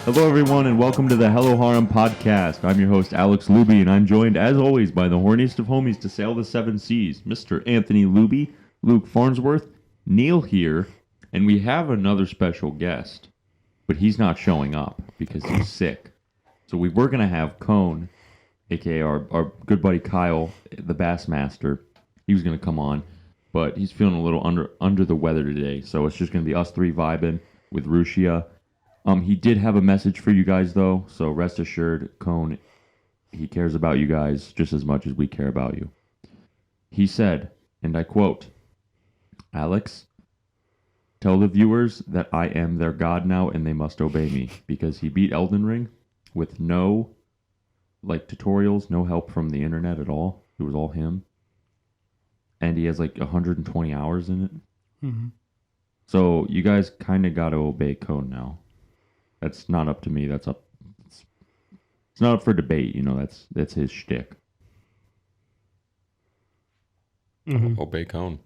Hello, everyone, and welcome to the Hello Harem Podcast. I'm your host, Alex Luby, and I'm joined, as always, by the horniest of homies to sail the seven seas, Mr. Anthony Luby, Luke Farnsworth, Neil here, and we have another special guest, but he's not showing up because he's sick. So we were going to have Cone, a.k.a. our good buddy Kyle, the Bassmaster. He was going to come on, but he's feeling a little under the weather today, so it's just going to be us three vibing with Rushia. He did have a message for you guys, though, so rest assured, Cone, he cares about you guys just as much as we care about you. He said, and I quote, "Alex, tell the viewers that I am their god now and they must obey me, because he beat Elden Ring with no, tutorials, no help from the internet at all. It was all him. And he has, 120 hours in it. Mm-hmm. So you guys kind of got to obey Cone now. That's not up to me. It's not up for debate. That's his shtick. Mm-hmm. Obey Cone.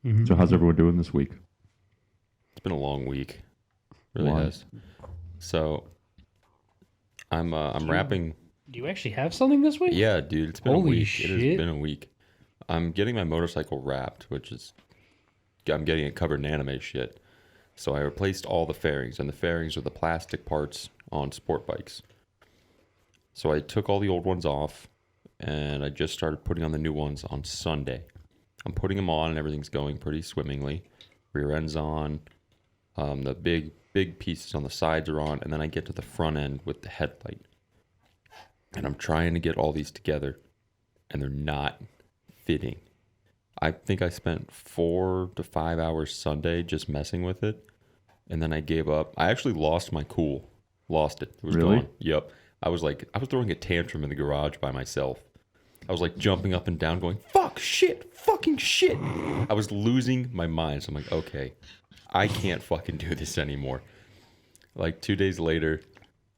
Mm-hmm. So how's everyone doing this week? It's been a long week. Really has. So I'm wrapping. Do you actually have something this week? Yeah, dude. It's been a Holy week. shit. It has been a week. I'm getting my motorcycle wrapped, I'm getting it covered in anime shit. So I replaced all the fairings, and the fairings are the plastic parts on sport bikes. So I took all the old ones off, and I just started putting on the new ones on Sunday. I'm putting them on, and everything's going pretty swimmingly. Rear end's on, the big pieces on the sides are on, and then I get to the front end with the headlight. And I'm trying to get all these together, and they're not fitting. I think I spent 4 to 5 hours Sunday just messing with it, and then I gave up. I actually lost my cool. Lost it. It was really? Gone. Yep. I was throwing a tantrum in the garage by myself. I was jumping up and down going, fuck, shit, fucking shit. I was losing my mind. So I'm like, okay, I can't fucking do this anymore. 2 days later,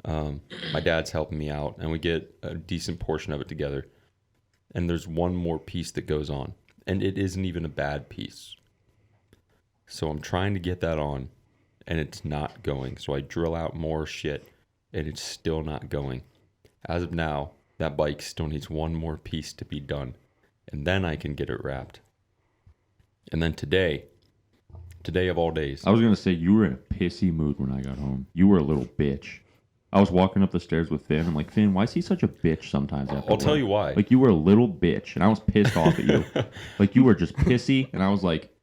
my dad's helping me out, and we get a decent portion of it together. And there's one more piece that goes on. And it isn't even a bad piece. So I'm trying to get that on, and it's not going. So I drill out more shit, and it's still not going. As of now, that bike still needs one more piece to be done, and then I can get it wrapped. And then today of all days. I was going to say, you were in a pissy mood when I got home. You were a little bitch. I was walking up the stairs with Finn. I'm like, Finn, why is he such a bitch sometimes? I'll tell you why. You were a little bitch, and I was pissed off at you. You were just pissy, and I was like,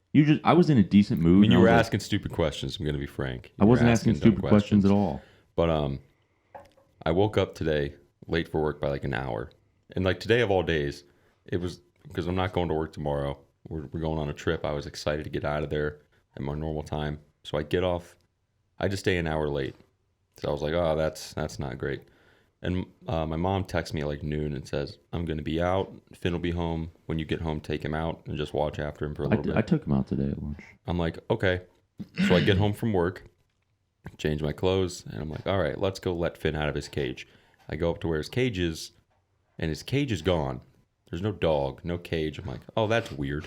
I was in a decent mood. I mean, you were asking stupid questions, I'm going to be frank. I wasn't asking stupid questions at all. But I woke up today late for work by an hour. And today of all days, it was because I'm not going to work tomorrow. We're going on a trip. I was excited to get out of there at my normal time. So I get off. I just stay an hour late. So I was like, oh, that's not great. And my mom texts me at noon and says, I'm going to be out. Finn will be home. When you get home, take him out and just watch after him for a little bit. I took him out today at lunch. I'm like, okay. So I get home from work, change my clothes, and I'm like, all right, let's go let Finn out of his cage. I go up to where his cage is, and his cage is gone. There's no dog, no cage. I'm like, oh, that's weird.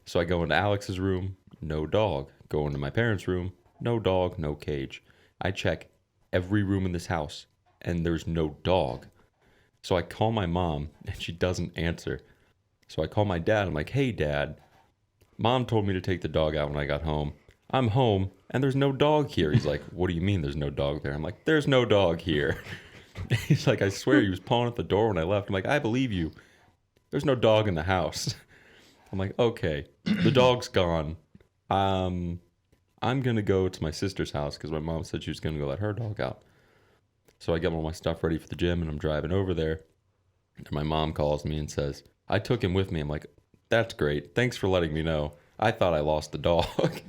So I go into Alex's room, no dog. Go into my parents' room, no dog, no cage. I check every room in this house, and there's no dog. So I call my mom, and she doesn't answer. So I call my dad. I'm like, hey, Dad, Mom told me to take the dog out when I got home. I'm home, and there's no dog here. He's like, what do you mean there's no dog there? I'm like, there's no dog here. He's like, I swear he was pawing at the door when I left. I'm like, I believe you. There's no dog in the house. I'm like, okay, the dog's gone. I'm going to go to my sister's house because my mom said she was going to go let her dog out. So I get all my stuff ready for the gym, and I'm driving over there. And my mom calls me and says, I took him with me. I'm like, that's great. Thanks for letting me know. I thought I lost the dog.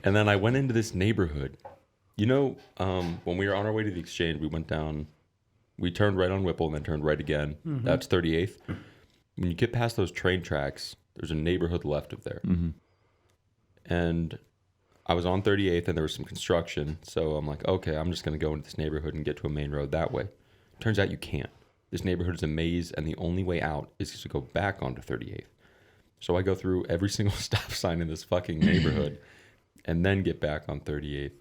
And then I went into this neighborhood. When we were on our way to the exchange, we went down, we turned right on Whipple and then turned right again. Mm-hmm. That's 38th. When you get past those train tracks, there's a neighborhood left of there. Mm-hmm. And I was on 38th and there was some construction. So I'm like, okay, I'm just going to go into this neighborhood and get to a main road that way. Turns out you can't. This neighborhood is a maze, and the only way out is to go back onto 38th. So I go through every single stop sign in this fucking neighborhood and then get back on 38th.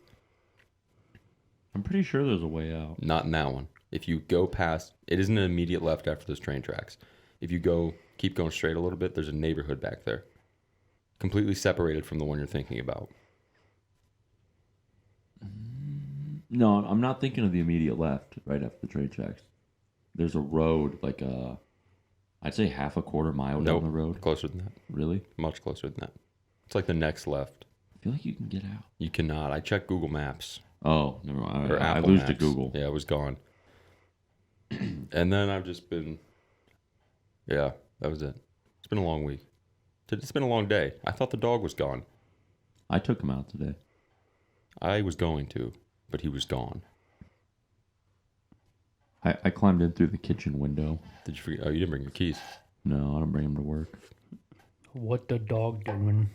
I'm pretty sure there's a way out. Not in that one. If you go past, it isn't an immediate left after those train tracks. If you keep going straight a little bit, there's a neighborhood back there. Completely separated from the one you're thinking about. No, I'm not thinking of the immediate left, right after the train tracks. There's a road, like I'd say half a quarter mile down the road. Closer than that. Really? Much closer than that. It's like the next left. I feel like you can get out. You cannot. I checked Google Maps. Oh, never mind. Or I Apple lose Maps. to Google. Yeah, it was gone. And then I've just been... Yeah, that was it. It's been a long week. It's been a long day. I thought the dog was gone. I took him out today. I was going to, but he was gone. I climbed in through the kitchen window. Did you forget? Oh, you didn't bring your keys. No, I don't bring him to work. What the dog doing?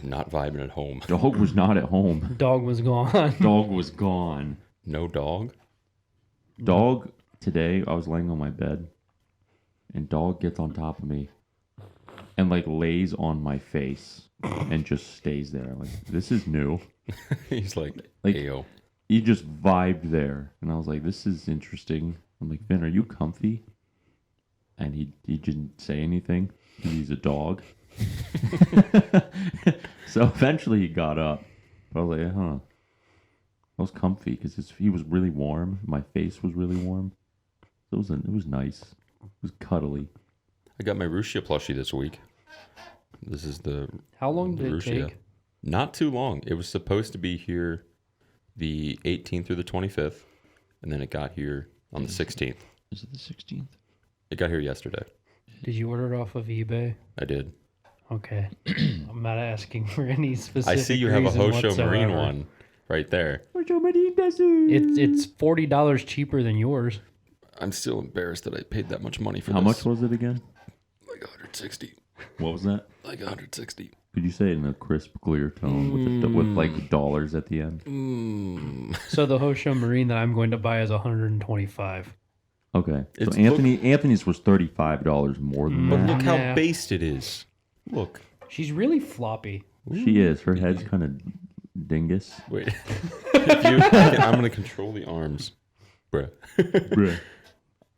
Not vibing at home. Dog was not at home. Dog was gone. Dog was gone. No dog? Dog, today, I was laying on my bed, and dog gets on top of me and, like, lays on my face and just stays there. I'm like, this is new. He's like, Like, Ayo. he just vibed there. And I was like, this is interesting. I'm like, Vin, are you comfy? And he didn't say anything because he's a dog. So eventually he got up. I was like, I was comfy because he was really warm. My face was really warm. So it was nice. It was cuddly. I got my Rusia plushie this week. This is the How long did it Rusia. take? Not too long. It was supposed to be here the 18th through the 25th, and then it got here on the 16th. Is it the 16th? It got here yesterday. Did you order it off of eBay? I did. Okay. I'm not asking for any specific I see you have a reason Hosho Marine whatsoever. one right there. It's $40 cheaper than yours. I'm still embarrassed that I paid that much money for How this. much was it again? Like 160. What was that? Like 160. Could you say it in a crisp, clear tone with like dollars at the end? So the Hosho Marine that I'm going to buy is $125. Okay. So It's Anthony's was $35 more than But that. look how Yeah. based it is. Look. She's really floppy. She is. Her head's kind of dingus. Wait. I'm going to control the arms. Bruh. Bruh.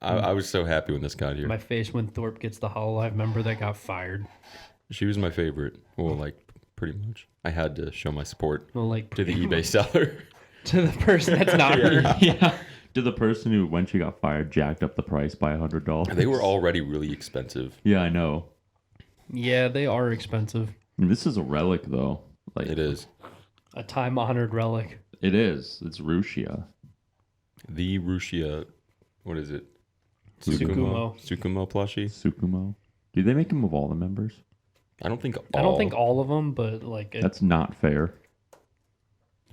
I was so happy when this got here. My face when Thorpe gets the Hololive member that got fired. She was my favorite. Well, like, pretty much. I had to show my support Well, like to the eBay seller. to the person that's not her. Yeah. To the person who, when she got fired, jacked up the price by $100. They were already really expensive. Yeah, I know. Yeah, they are expensive. I mean, this is a relic, though. Like It is. A time honored relic. It is. It's Rusia. The Rusia, what is it? Tsukumo. Tsukumo plushie? Tsukumo. Do they make him of all the members? I don't think I don't think all of them, but like That's not fair.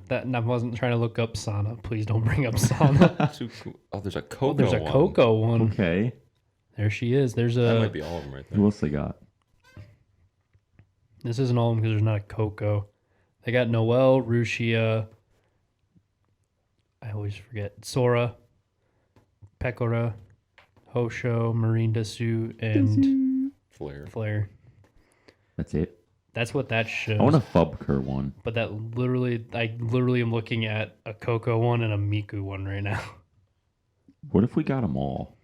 that. And I wasn't trying to look up Sana. Please don't bring up Sana. Oh, there's a Coco Oh, there's a one. Coco one. Okay. There she is. There's That a. might be all of them right there. Who else they got? This isn't all of them because there's not a Coco. They got Noelle, Rusia. I always forget. Sora, Pecora, Hosho, Marine Desu, and Flare. Flare. That's it. That's what that shows. I want a Fubker one. But that I literally am looking at a Coco one and a Miku one right now. What if we got them all?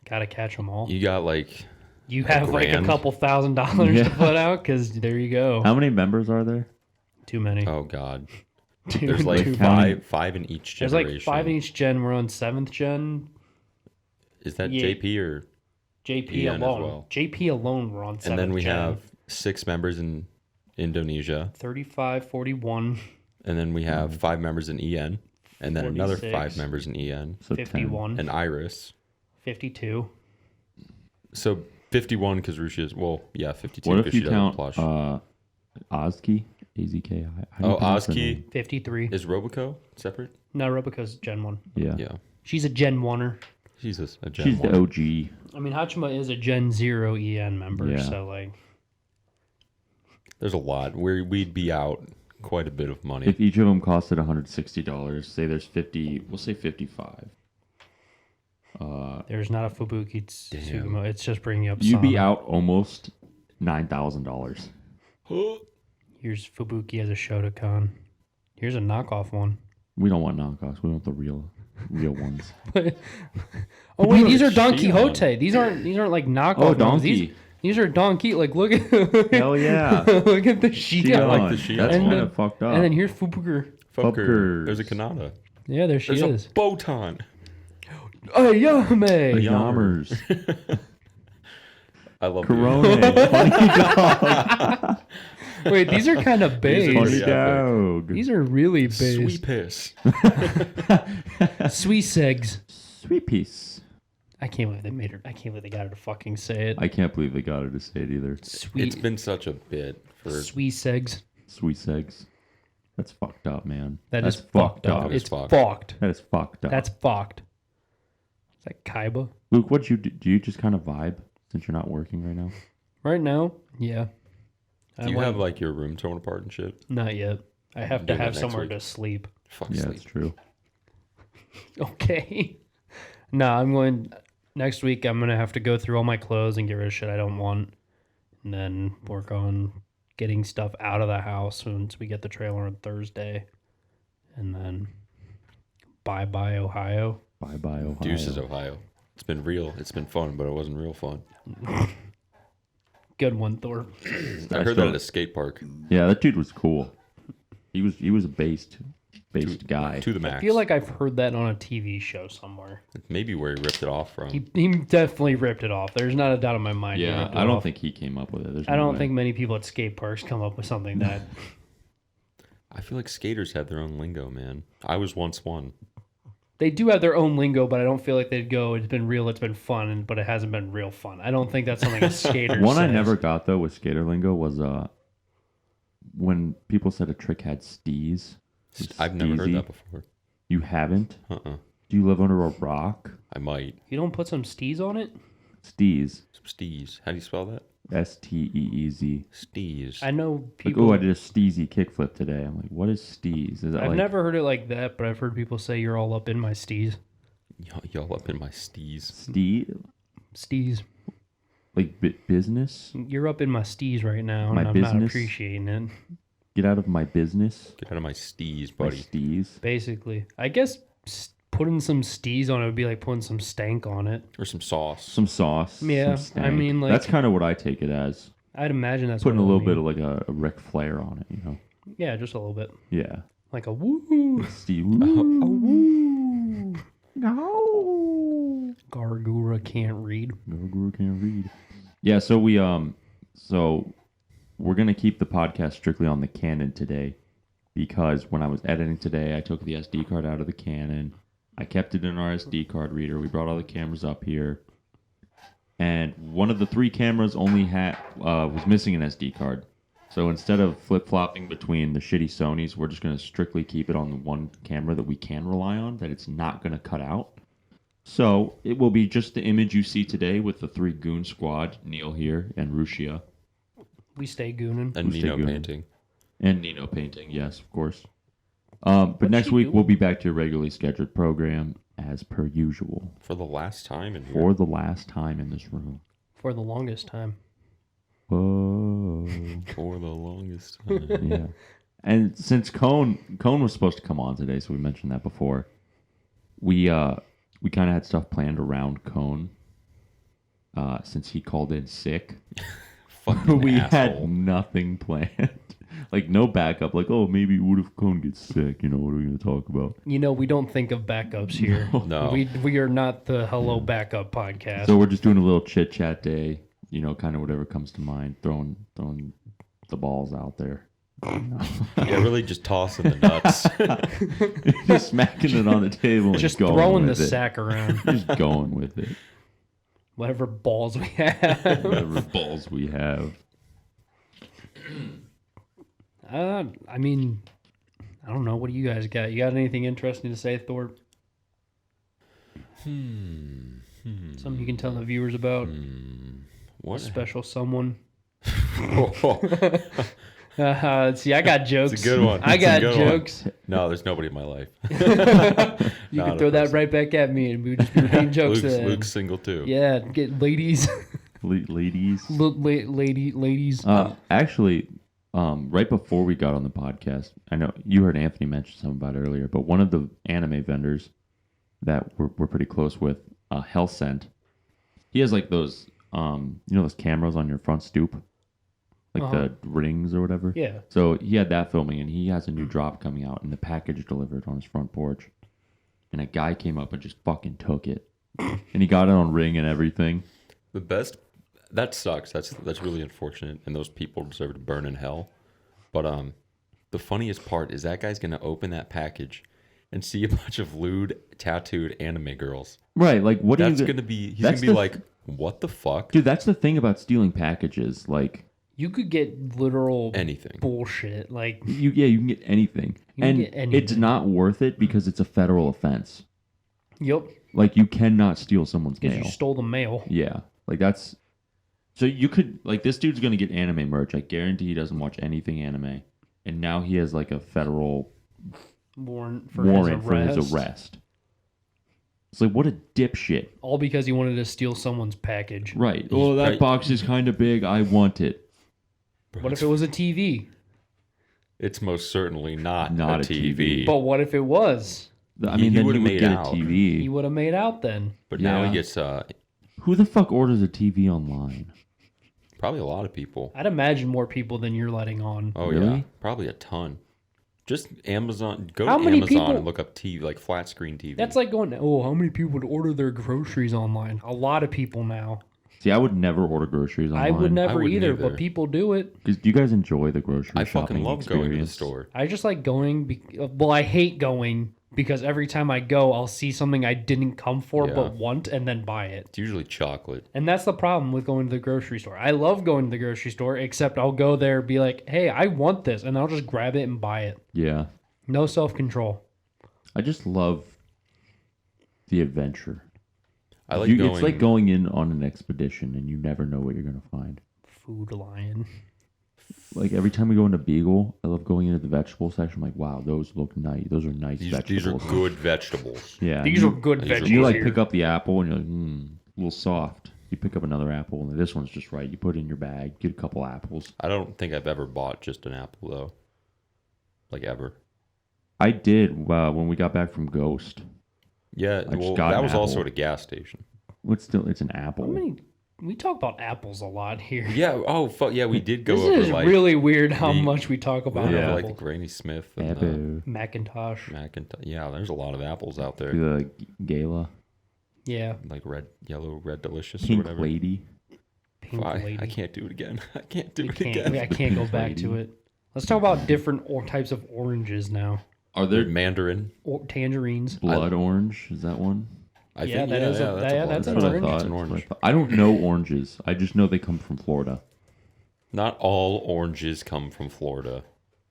Gotta catch them all. You got like, You have like a grand. couple $1,000 Yeah. to put out because there you go. How many members are there? Too many. oh God. Too- There's like too counting- many. five in each There's generation. like 5 in each gen. We're on 7th gen. Is that Yeah. JP or? JP EN as alone. well. JP alone we're on 7th And then we gen. have 6 members in Indonesia. 35, 41, And then we have 5 members in EN. And then another 46. 5 members in EN. So 10. 51, And Iris. 52. So 51 because Russia's, well, yeah, 52 What if because she you doesn't count plush. Ozki? AZKI? How do you Oh, pronounce her Ozki. name? 53. Is Roboco separate? No, Robico's Gen 1. Yeah. Yeah. She's a Gen 1er. She's a Gen She's 1. the OG. I mean, Hachima is a Gen 0 EN member, Yeah. so like... There's a lot. We'd be out quite a bit of money. If each of them costed $160, say there's 50, we'll say 55. There's not a Fubuki Tsukumo. It's just bringing up You'd be Sana. out almost $9,000. Here's Fubuki as a Shotokan. Here's a knockoff one. We don't want knockoffs. We want the real ones. Oh wait, these are Shion. Don Quixote. These aren't like knockoff. Oh, ones. donkey. These are Don Quixote. Like look at Hell yeah. look at the Shion. I like the Shion. That's And kind then- of fucked up. And then here's Fubuker. Fucker. There's a Kanata. Yeah, there she There's is. a Botan. Ayame. Yammers. I love Corona. Funny dog. Wait, these are kind of These are Funny beige. pretty- dog. These are really the beige. Sweet piss. Sweet segs. Sweet piece. I can't believe they made her. I can't believe they got her to fucking say it. I can't believe they got her to say it either. Sweet. It's been such a bit for Sweet segs. Sweet segs. That's fucked up, man. That's That's fucked up. That is It's fucked. fucked. That is fucked up. That's fucked. Is that Kaiba? Luke, what you do? Do you just kind of vibe since you're not working right now? Right now? Yeah. Do you have like your room torn apart and shit? Not yet. I have to Doing that have next somewhere week. to sleep. Fuck Yeah, sleep. that's true. Okay. No, I'm going next week. I'm gonna have to go through all my clothes and get rid of shit I don't want, and then work on getting stuff out of the house once we get the trailer on Thursday, and then bye Ohio. Bye bye, Ohio. Deuces, Ohio. It's been real. It's been fun, but it wasn't real fun. Good one, Thor. I heard that at a skate park. Yeah, that dude was cool. He was a based guy. To the max. I feel like I've heard that on a TV show somewhere. Maybe where he ripped it off from. He definitely ripped it off. There's not a doubt in my mind. he Yeah, ripped it I don't off. think he came up with it. There's I no don't way. think many people at skate parks come up with something that. I feel like skaters have their own lingo, man. I was once one. They do have their own lingo, but I don't feel like they'd go, it's been real, it's been fun, but it hasn't been real fun. I don't think that's something a skater One I says. never got though with skater lingo was when people said a trick had steez. I've never heard Steezy. that before. You haven't? Uh-uh. Do you live under a rock? I might. You don't put some steez on it? Steez. Some steez. How do you spell that? Steez. Steez. I know Like, people. oh, I did a steezy kickflip today. I'm like, what is steez? Is that I've like never heard it like that, but I've heard people say you're all up in my steez. Y'all up in my steez. Steez. like business? You're up in my steez right now, My and I'm not business? appreciating it. Get out of my business, Get out of my steez, my buddy. steez. Basically. I guess putting some steez on it would be like putting some stank on it. Or some sauce. Some sauce. Yeah, some stank. I mean, like- that's kind of what I take it as. I'd imagine that's Putting a what little it'll bit of like a Ric Flair on it, you know? mean. Yeah, just a little bit. Yeah. Like a woo. Steve. No. Gargura can't read. No guru can't read. Yeah, so we're gonna keep the podcast strictly on the Canon today, because when I was editing today, I took the SD card out of the Canon. I kept it in our SD card reader. We brought all the cameras up here, and one of the three cameras only was missing an SD card. So instead of flip-flopping between the shitty Sonys, we're just gonna strictly keep it on the one camera that we can rely on, that it's not gonna cut out. So it will be just the image you see today with the three goon squad, Neil here and Rushia. We stay gooning. And Who's Nino taking- painting. And Nino painting, yes, of course. But What's next she week doing? we'll be back to your regularly scheduled program as per usual For the last time in here. for the last time in this room. For the longest time. Whoa, For the longest time. yeah. And since Cone was supposed to come on today, so we mentioned that before. We kind of had stuff planned around Cone. Since he called in sick, Fucking we asshole. had nothing planned. Like no backup. Like, oh, maybe what if Cone gets sick? You know, what are we going to talk about? You know, we don't think of backups here. No. We are not the Hello Backup podcast. So we're just doing a little chit chat day. You know, kind of whatever comes to mind. Throwing the balls out there. Yeah, really just tossing the nuts. Just smacking it on the table. And just going throwing the with it. sack around. Just going with it. Whatever balls we have. Whatever balls we have. I mean, I don't know. What do you guys got? You got anything interesting to say, Thor? Something you can tell the viewers about? What? Special someone? Oh, See, I got jokes. it's a good one. I It's a got good one. jokes. No, there's nobody in my life. You Not can a throw that person. right back at me, and we would just be making jokes. Luke's single too. Yeah, get ladies, Ladies. ladies. Actually, Right before we got on the podcast, I know you heard Anthony mention something about it earlier, but one of the anime vendors that we're pretty close with, Hellsent, he has like those, those cameras on your front stoop, like the rings or whatever. Yeah. So he had that filming, and he has a new drop coming out, and the package delivered on his front porch. And a guy came up and just fucking took it, and he got it on ring and everything. The best. That sucks. That's really unfortunate, and those people deserve to burn in hell. But the funniest part is that guy's gonna open that package and see a bunch of lewd, tattooed anime girls. Right? Like, what? That's gonna be. He's gonna be like, "What the fuck, dude?" That's the thing about stealing packages. Like, you could get literal anything bullshit. Like you can get anything, it's not worth it because it's a federal offense. Yep. Like, you cannot steal someone's mail. Because you stole the mail. Yeah, like that's. So you could, like, this dude's gonna get anime merch. I guarantee he doesn't watch anything anime, and now he has like a federal warrant for his arrest. It's like, what a dipshit! All because he wanted to steal someone's package. Right. Oh, that box is kind of big. I want it. What if it was a TV? It's most certainly not a TV. But what if it was? I mean, then he would get out. a TV. He would have made out then. But now he gets Who the fuck orders a TV online? probably a lot of people. I'd imagine more people than you're letting on. Oh Really? yeah, probably a ton. Just Amazon. Go How to many Amazon people- and look up TV, like flat screen TV. That's like going, oh, how many people would order their groceries online? A lot of people now. See, I would never order groceries online. I would never wouldn't either, either. but people do it. Because do you guys enjoy the grocery I shopping fucking love going to the experience? store. I just like going. Well, I hate going because every time I go, I'll see something I didn't come for Yeah. but want and then buy it. It's usually chocolate. And that's the problem with going to the grocery store. I love going to the grocery store, except I'll go there, be like, hey, I want this, and I'll just grab it and buy it. Yeah. No self-control. I just love the adventure. I like going. It's like going in on an expedition and you never know what you're going to find. Food Lion. Like, every time we go into Beagle, I love going into the vegetable section. I'm like, wow, those look nice. Those are nice These are vegetables. good vegetables. Yeah. These are good these are veggies You like here. pick up the apple and you're like, a little soft. You pick up another apple and this one's just right. You put it in your bag, get a couple apples. I don't think I've ever bought just an apple though. Like ever. I did when we got back from Ghost. Yeah, I just well, got that an was also apple. at a gas station. It's an apple. How many? We talk about apples a lot here. Yeah. Oh, fuck. Yeah, we did go This over is like really weird how the- much we talk we about went over, Yeah. like the apples. Granny Smith and Apple. Macintosh. Macintosh. Yeah, there's a lot of apples out there. The Gala. Yeah. Like red, yellow, red delicious or Pink whatever. Lady. Pink Lady. I can't do it again. I can't do We it can't, again. I can't go Pink back Lady. to it. Let's talk about different types of oranges now. Are They're there mandarin. Tangerines. blood orange? Is that one? I Yeah, think that is a- that's yeah, a that's blood. an That's what I orange. thought. It's an That's what I orange. thought. I don't know oranges. I just know they come from Florida. Not all oranges come from Florida.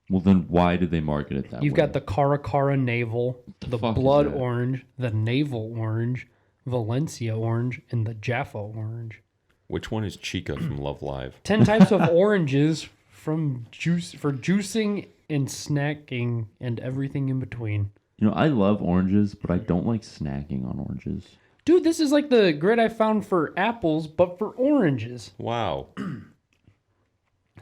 Well, then why did they market it that You've way? got the Cara Cara Navel, the fuck is Blood that? Orange, the Navel Orange, Valencia Orange, and the Jaffa Orange. Which one is Chica from Love Live? 10 types of oranges for juicing and snacking and everything in between. I love oranges, but I don't like snacking on oranges. Dude, this is like the grid I found for apples, but for oranges. Wow.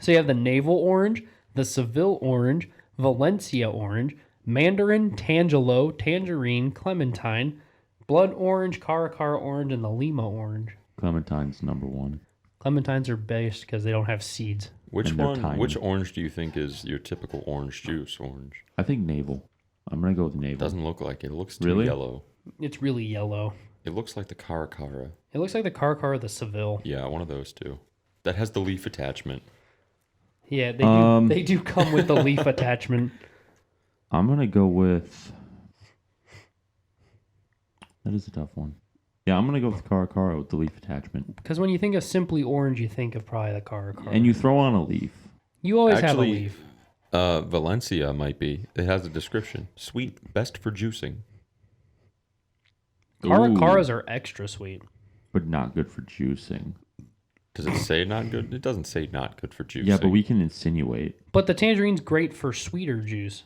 So you have the Navel Orange, the Seville Orange, Valencia Orange, Mandarin, Tangelo, Tangerine, Clementine, Blood Orange, Cara Cara Orange, and the Lima Orange. Clementine's number one. Clementines are best because they don't have seeds. Which And they're one? tiny. Which orange do you think is your typical orange juice orange? I think navel. I'm gonna go with navel. Doesn't look like it. It looks too Really? yellow. It's really yellow. It looks like the Cara Cara. It looks like the Cara Cara, the Seville. Yeah, one of those two. That has the leaf attachment. Yeah, they do come with the leaf attachment. I'm gonna go with. That is a tough one. Yeah, I'm gonna go with Cara Cara with the leaf attachment. Because when you think of Simply Orange, you think of probably the Cara Cara. And you throw on a leaf. You always have a Actually, leaf. Valencia might be. It has a description. Sweet, best for juicing. Cara Ooh, Caras are extra sweet. but not good for juicing. Does it say not good? It doesn't say not good for juicing. Yeah, but we can insinuate. But the tangerine's great for sweeter juice.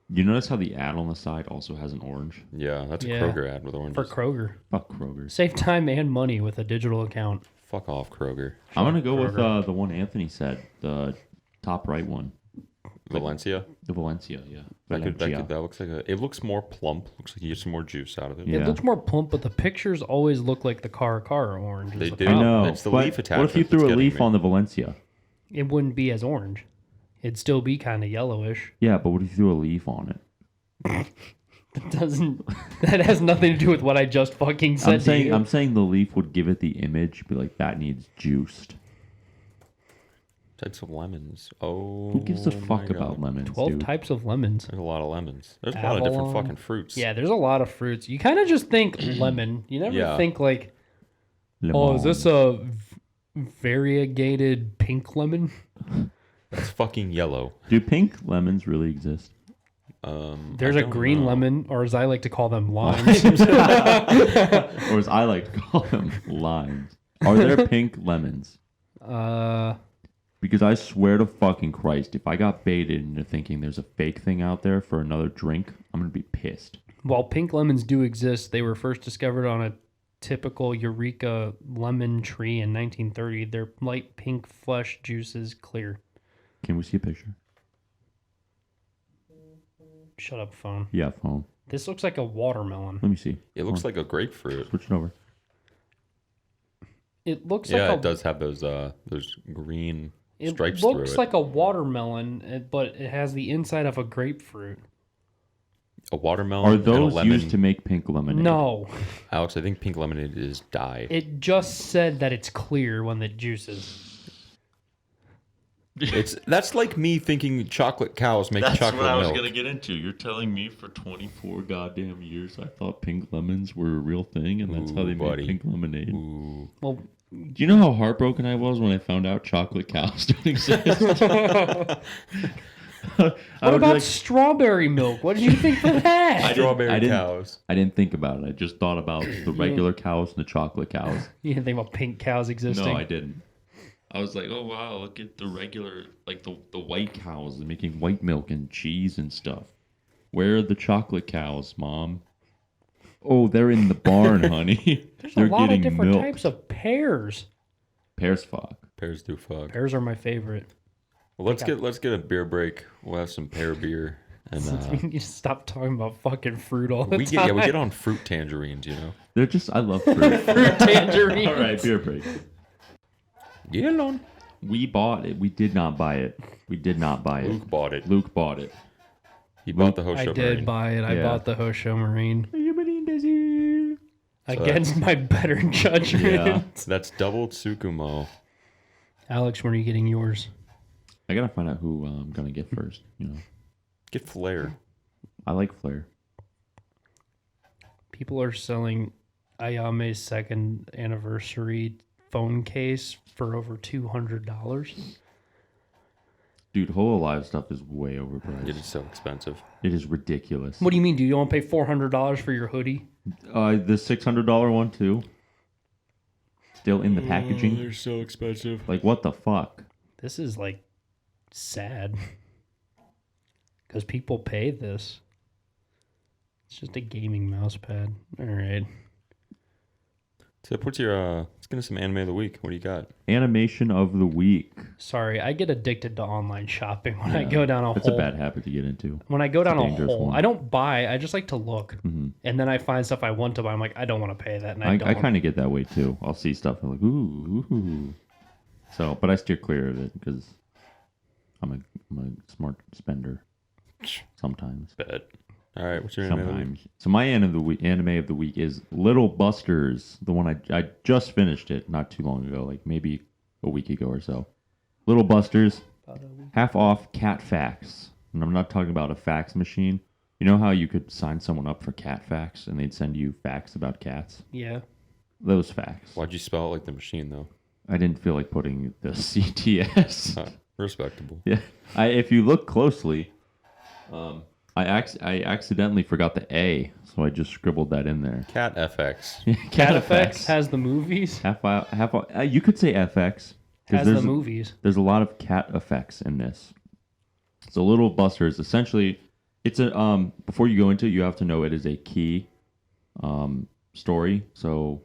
You notice how the ad on the side also has an orange? Yeah, that's a Yeah. Kroger ad with oranges. For Kroger. Fuck Kroger. Save time and money with a digital account. Fuck off, Kroger. I'm gonna go with Kroger. the one Anthony said, the Top right one. Valencia. The Valencia, yeah. That looks like it looks more plump. Looks like you get some more juice out of it. Yeah. It looks more plump, but the pictures always look like the car orange. They do. I know. It's the but leaf what attachment if you threw a that's getting leaf me. on the Valencia? It wouldn't be as orange. It'd still be kind of yellowish. Yeah, but what if you threw a leaf on it? That has nothing to do with what I just fucking said to you. I'm saying the leaf would give it the image, be like, that needs juiced. Types of lemons. Oh, Who gives a fuck my about God. lemons, 12 dude? types of lemons. There's a lot of lemons. There's a lot of different Avalon. fucking fruits. Yeah, there's a lot of fruits. You kind of just think lemon. You never Yeah. think like, Lemon. oh, is this a variegated pink lemon? That's fucking yellow. Do pink lemons really exist? There's I a don't green know. lemon, or as I like to call them, limes. Or as I like to call them, limes. Are there pink lemons? Because I swear to fucking Christ, if I got baited into thinking there's a fake thing out there for another drink, I'm going to be pissed. While pink lemons do exist, they were first discovered on a typical Eureka lemon tree in 1930. Their light pink flesh juice is clear. Can we see a picture? Shut up, phone. Yeah, phone. This looks like a watermelon. Let me see. It looks like a grapefruit. Switch it over. It looks Yeah, like it does have those green It stripes through looks it. like a watermelon, but it has the inside of a grapefruit. A watermelon. Are and a those lemon. used to make pink lemonade? No, Alex, I think pink lemonade is dye. it just said that it's clear when the juice is. That's like me thinking chocolate cows make chocolate milk. to get into. You're telling me for 24 goddamn years I thought pink lemons were a real thing, and that's how they buddy. made pink lemonade. Ooh. Well, Do you know how heartbroken I was when I found out chocolate cows don't exist? what about strawberry milk? What did you think for that? Strawberry cows. I didn't think about it. I just thought about the regular cows and the chocolate cows. You didn't think about pink cows existing? No, I didn't. I was like, oh wow, look at the regular, like the white cows making white milk and cheese and stuff. Where are the chocolate cows, Mom? Oh, they're in the barn, honey. There's They're a lot of getting different milked. types of pears. Pears fuck. Pears do fuck. Pears are my favorite. Well, let's get a beer break. We'll have some pear beer, and You just stop talking about fucking fruit all the we time. get on fruit tangerines. You know. They're just, I love fruit. fruit tangerines. All right, beer break. Get on. We bought it. We did not buy it. We did not buy it. Luke bought it. Luke bought it. He bought the I Hosho did Marine. buy it. I Yeah. bought the Hosho Marine Yeah. against my better judgment. That's double Tsukumo. Alex, when are you getting yours? I gotta find out who I'm gonna get first. You know, Get Flair. I like Flair. People are selling Ayame's second anniversary phone case for over $200. Dude, Hololive stuff is way overpriced. It is so expensive. It is ridiculous. What do you mean? Do you want to pay $400 for your hoodie? The $600 one too. Still in the packaging. They're so expensive. Like what the fuck? This is like sad because people pay this. It's just a gaming mouse pad. All right. Tip, what's your let's get into some anime of the week. What do you got? Animation of the week. Sorry, I get addicted to online shopping when I go down a That's hole. a bad habit to get into. When I go down a dangerous hole, one. I don't buy. I just like to look, Mhm. and then I find stuff I want to buy. I'm like, I don't want to pay that, and I I don't. kind of get that way too. I'll see stuff and I'm like, ooh. So, but I steer clear of it because I'm a smart spender. Sometimes. Bad. All right, what's your anime of the week? Sometimes. So my anime of the week is Little Busters, the one I just finished it not too long ago, like maybe a week ago or so. Little Busters, half off cat facts, and I'm not talking about a fax machine. You know how you could sign someone up for cat facts and they'd send you facts about cats? Yeah. Those facts. Why'd you spell it like the machine though? I didn't feel like putting the CTS. Respectable. Yeah. If you look closely, I accidentally forgot the A, so I just scribbled that in there. Cat FX. Cat FX has the movies. You could say FX. 'cause Has the there's- movies. There's a lot of cat effects in this. So Little Busters, essentially, it's a before you go into it, you have to know it is a key story. So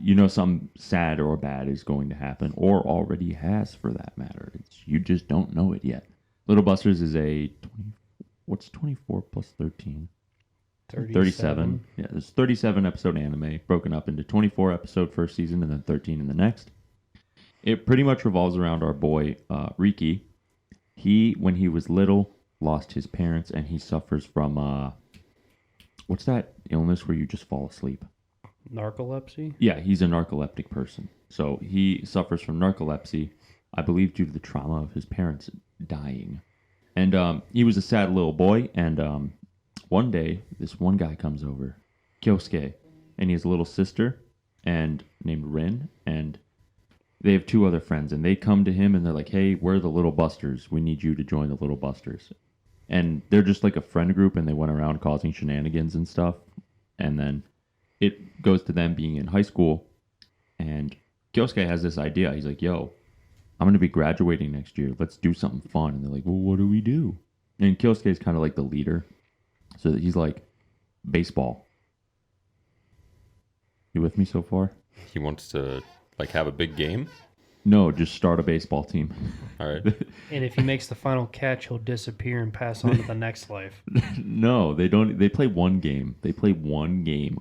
you know something sad or bad is going to happen, or already has for that matter. You just don't know it yet. Little Busters is what's 24 plus 13? 37. Yeah, there's 37 episode anime broken up into 24 episode first season and then 13 in the next. It pretty much revolves around our boy Riki. He, when he was little, lost his parents, and he suffers from what's that illness where you just fall asleep? Narcolepsy? Yeah, he's a narcoleptic person. So he suffers from narcolepsy, I believe due to the trauma of his parents dying. And he was a sad little boy, and one day, this one guy comes over, Kyosuke, and he has a little sister and named Rin, and they have two other friends, and they come to him, and they're like, hey, we're the Little Busters. We need you to join the Little Busters. And they're just like a friend group, and they went around causing shenanigans and stuff. And then it goes to them being in high school, and Kyosuke has this idea. He's like, yo, I'm going to be graduating next year. Let's do something fun. And they're like, well, what do we do? And Kyosuke is kind of like the leader. So that he's like, baseball. You with me so far? He wants to like have a big game. No, just start a baseball team. All right. And if he makes the final catch, he'll disappear and pass on to the next life. No, they don't. They play one game.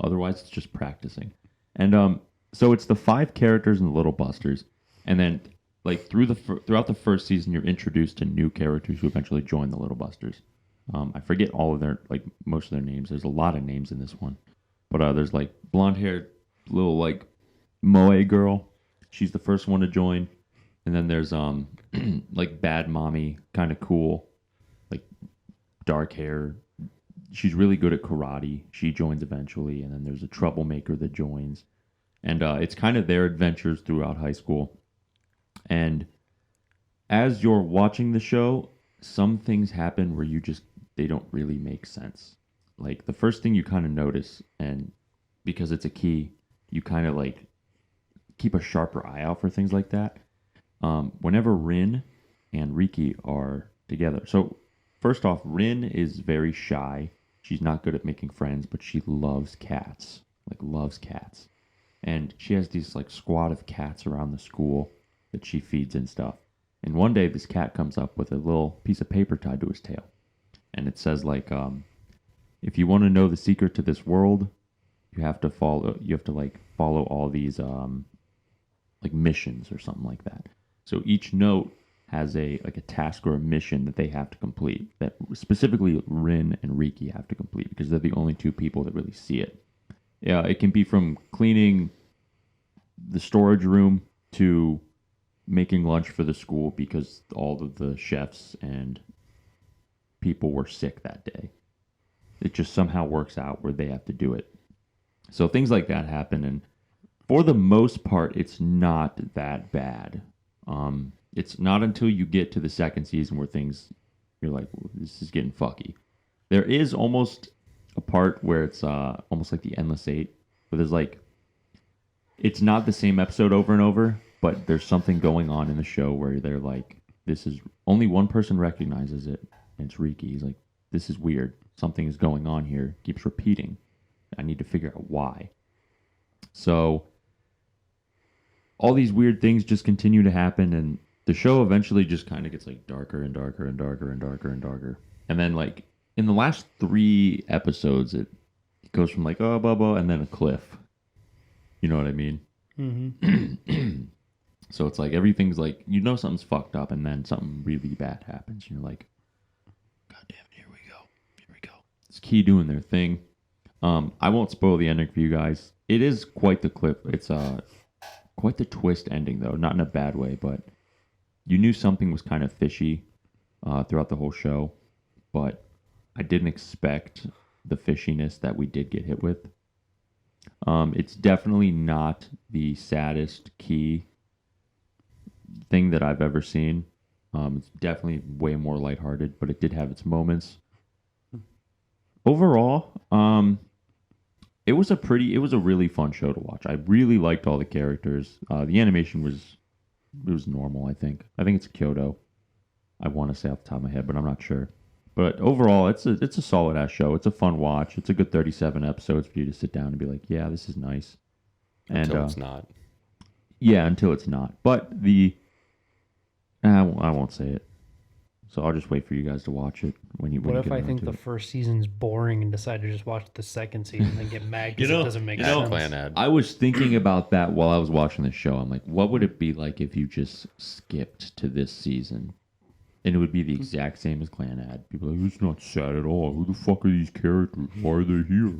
Otherwise, it's just practicing. And so it's the 5 characters in the Little Busters, and then like throughout the first season, you're introduced to new characters who eventually join the Little Busters. I forget all of their most of their names. There's a lot of names in this one, but there's like blonde-haired little like moe girl. She's the first one to join, and then there's like bad mommy, kind of cool, like dark hair. She's really good at karate. She joins eventually, and then there's a troublemaker that joins, and it's kind of their adventures throughout high school. And as you're watching the show, some things happen where they don't really make sense. Like the first thing you kind of notice, and because it's a key, you kind of like keep a sharper eye out for things like that. Whenever Rin and Riki are together. So first off, Rin is very shy. She's not good at making friends, but she loves cats. And she has these like squad of cats around the school that she feeds and stuff. And one day this cat comes up with a little piece of paper tied to his tail. And it says like, if you want to know the secret to this world, you have to follow all these like missions or something like that. So each note has a task or a mission that they have to complete, that specifically Rin and Riki have to complete because they're the only 2 people that really see it. Yeah, it can be from cleaning the storage room to making lunch for the school because all of the chefs and people were sick that day. It just somehow works out where they have to do it. So things like that happen, and for the most part, it's not that bad. It's not until you get to the second season where you're like, well, this is getting fucky. There is almost a part where it's almost like the Endless 8, where there's like, it's not the same episode over and over, but there's something going on in the show where they're like, this is, only one person recognizes it, and it's Riki. He's like, this is weird. Something is going on here. It keeps repeating. I need to figure out why. So all these weird things just continue to happen, and the show eventually just kind of gets like darker and darker and darker and darker and darker. And then like in the last 3 episodes, it goes from like, oh, blah, blah, and then a cliff. You know what I mean? Mm-hmm. So it's like everything's like, you know something's fucked up, and then something really bad happens. And you're like, God damn it, here we go. It's Key doing their thing. I won't spoil the ending for you guys. It is quite the clip. It's quite the twist ending, though. Not in a bad way, but you knew something was kind of fishy throughout the whole show, but I didn't expect the fishiness that we did get hit with. It's definitely not the saddest Key thing that I've ever seen. It's definitely way more lighthearted, but it did have its moments. Overall, it was a really fun show to watch. I really liked all the characters. The animation was normal, I think. I think it's Kyoto. I want to say off the top of my head, but I'm not sure. But overall, it's a solid ass show. It's a fun watch. It's a good 37 episodes for you to sit down and be like, yeah, this is nice. And, Until it's not. Yeah, until it's not. But I won't say it. So I'll just wait for you guys to watch it when you. What when if you get I think around the to it. first season's boring and decide to just watch the second season and get mad because You know- it doesn't make you know, sense? Clan ad. I was thinking about that while I was watching the show. I'm like, what would it be like if you just skipped to this season? And it would be the exact same as Clan Ad. People are like, it's not sad at all. Who the fuck are these characters? Why are they here?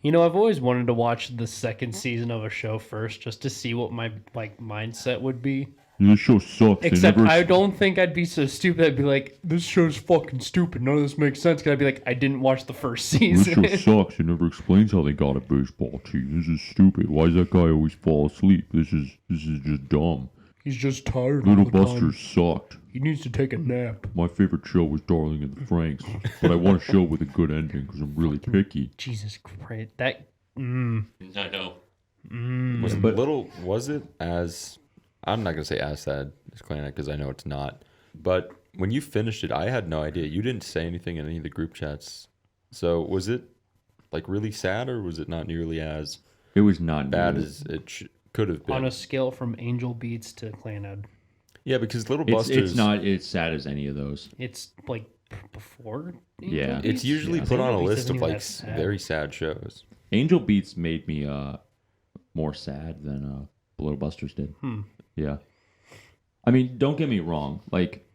You know, I've always wanted to watch the second season of a show first just to see what my mindset would be. This show sucks. Except I don't think I'd be so stupid. I'd be like, this show's fucking stupid. None of this makes sense. Because I'd be like, I didn't watch the first This season. show sucks. It never explains how they got a baseball team. This is stupid. Why does that guy always fall asleep? This is just dumb. He's just tired. Little all the time. Buster sucked. He needs to take a nap. My favorite show was Darling in the Franxx, but I want a show with a good ending because I'm really picky. Jesus Christ. That. I know. Was it as... I'm not going to say as sad as Clan Ad because I know it's not. But when you finished it, I had no idea. You didn't say anything in any of the group chats. So was it like really sad or was it not nearly as It was not bad nearly- as it could have been? On a scale from Angel Beats to Clan Ed, Yeah, because Little It's Busters... it's not as sad as any of those. it's like before Angel Yeah. It's Beats? usually Yeah. put on a Angel Beats list isn't of even like that sad. very sad shows. Angel Beats made me more sad than Little Busters did. Yeah. I mean, don't get me wrong. Like,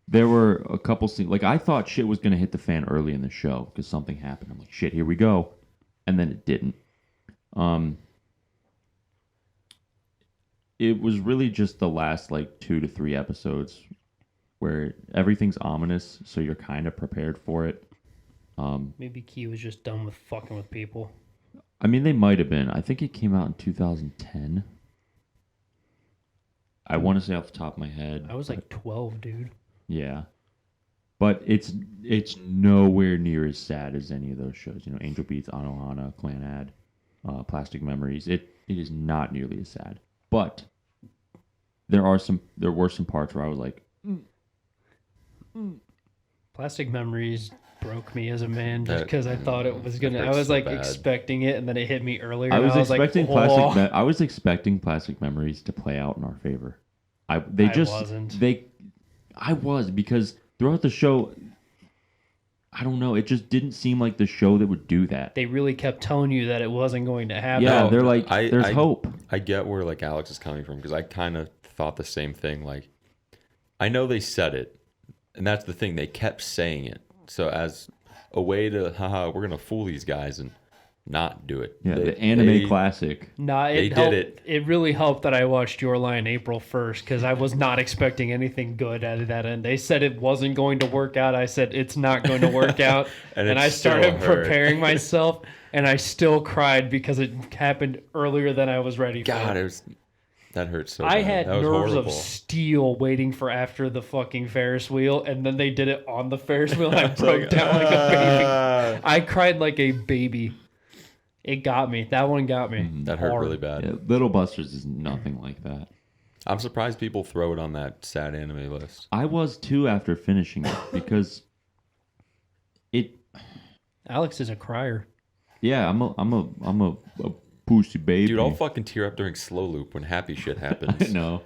there were a couple scenes. Like, I thought shit was going to hit the fan early in the show because something happened. I'm like, shit, here we go. And then it didn't. It was really just the last, like, 2 to 3 episodes where everything's ominous, so you're kind of prepared for it. Maybe Key was just done with fucking with people. I mean, they might have been. I think it came out in 2010. I want to say off the top of my head. I was like 12, dude. Yeah. But it's nowhere near as sad as any of those shows. You know, Angel Beats, Anohana, Clan Ad, Plastic Memories. It is not nearly as sad. But there were some parts where I was like, Plastic Memories broke me as a man just That- because I thought it was gonna. I hurts was so like bad. expecting it, and then it hit me earlier. I and was expecting like, "Whoa." I was expecting Plastic Memories to play out in our favor. I was because throughout the show, I don't know, it just didn't seem like the show that would do that. They really kept telling you that it wasn't going to happen. Yeah, No, they're like, I- there's I- hope. I get where like Alex is coming from because I kind of thought the same thing. Like, I know they said it, and that's the thing. They kept saying it. So as a way to, haha, we're gonna fool these guys and not do it. Yeah, They- the anime they- classic. Nah, They it did helped. it. It really helped that I watched Your Lie on April 1st because I was not expecting anything good out of that end. They said it wasn't going to work out. I said it's not going to work out, And and it I still started hurt. preparing myself, and I still cried because it happened earlier than I was ready for. God, that hurts so I bad. had That was nerves horrible. of steel waiting for after the fucking Ferris wheel, and then they did it on the Ferris wheel, and I broke down like a baby. I cried like a baby. It got me. That one got me. That hurt Hard. really bad. Yeah, Little Busters is nothing like that. I'm surprised people throw it on that sad anime list. I was too after finishing it because it. Alex is a crier. Yeah, I'm a pussy baby. Dude, I'll fucking tear up during Slow Loop when happy shit happens. No.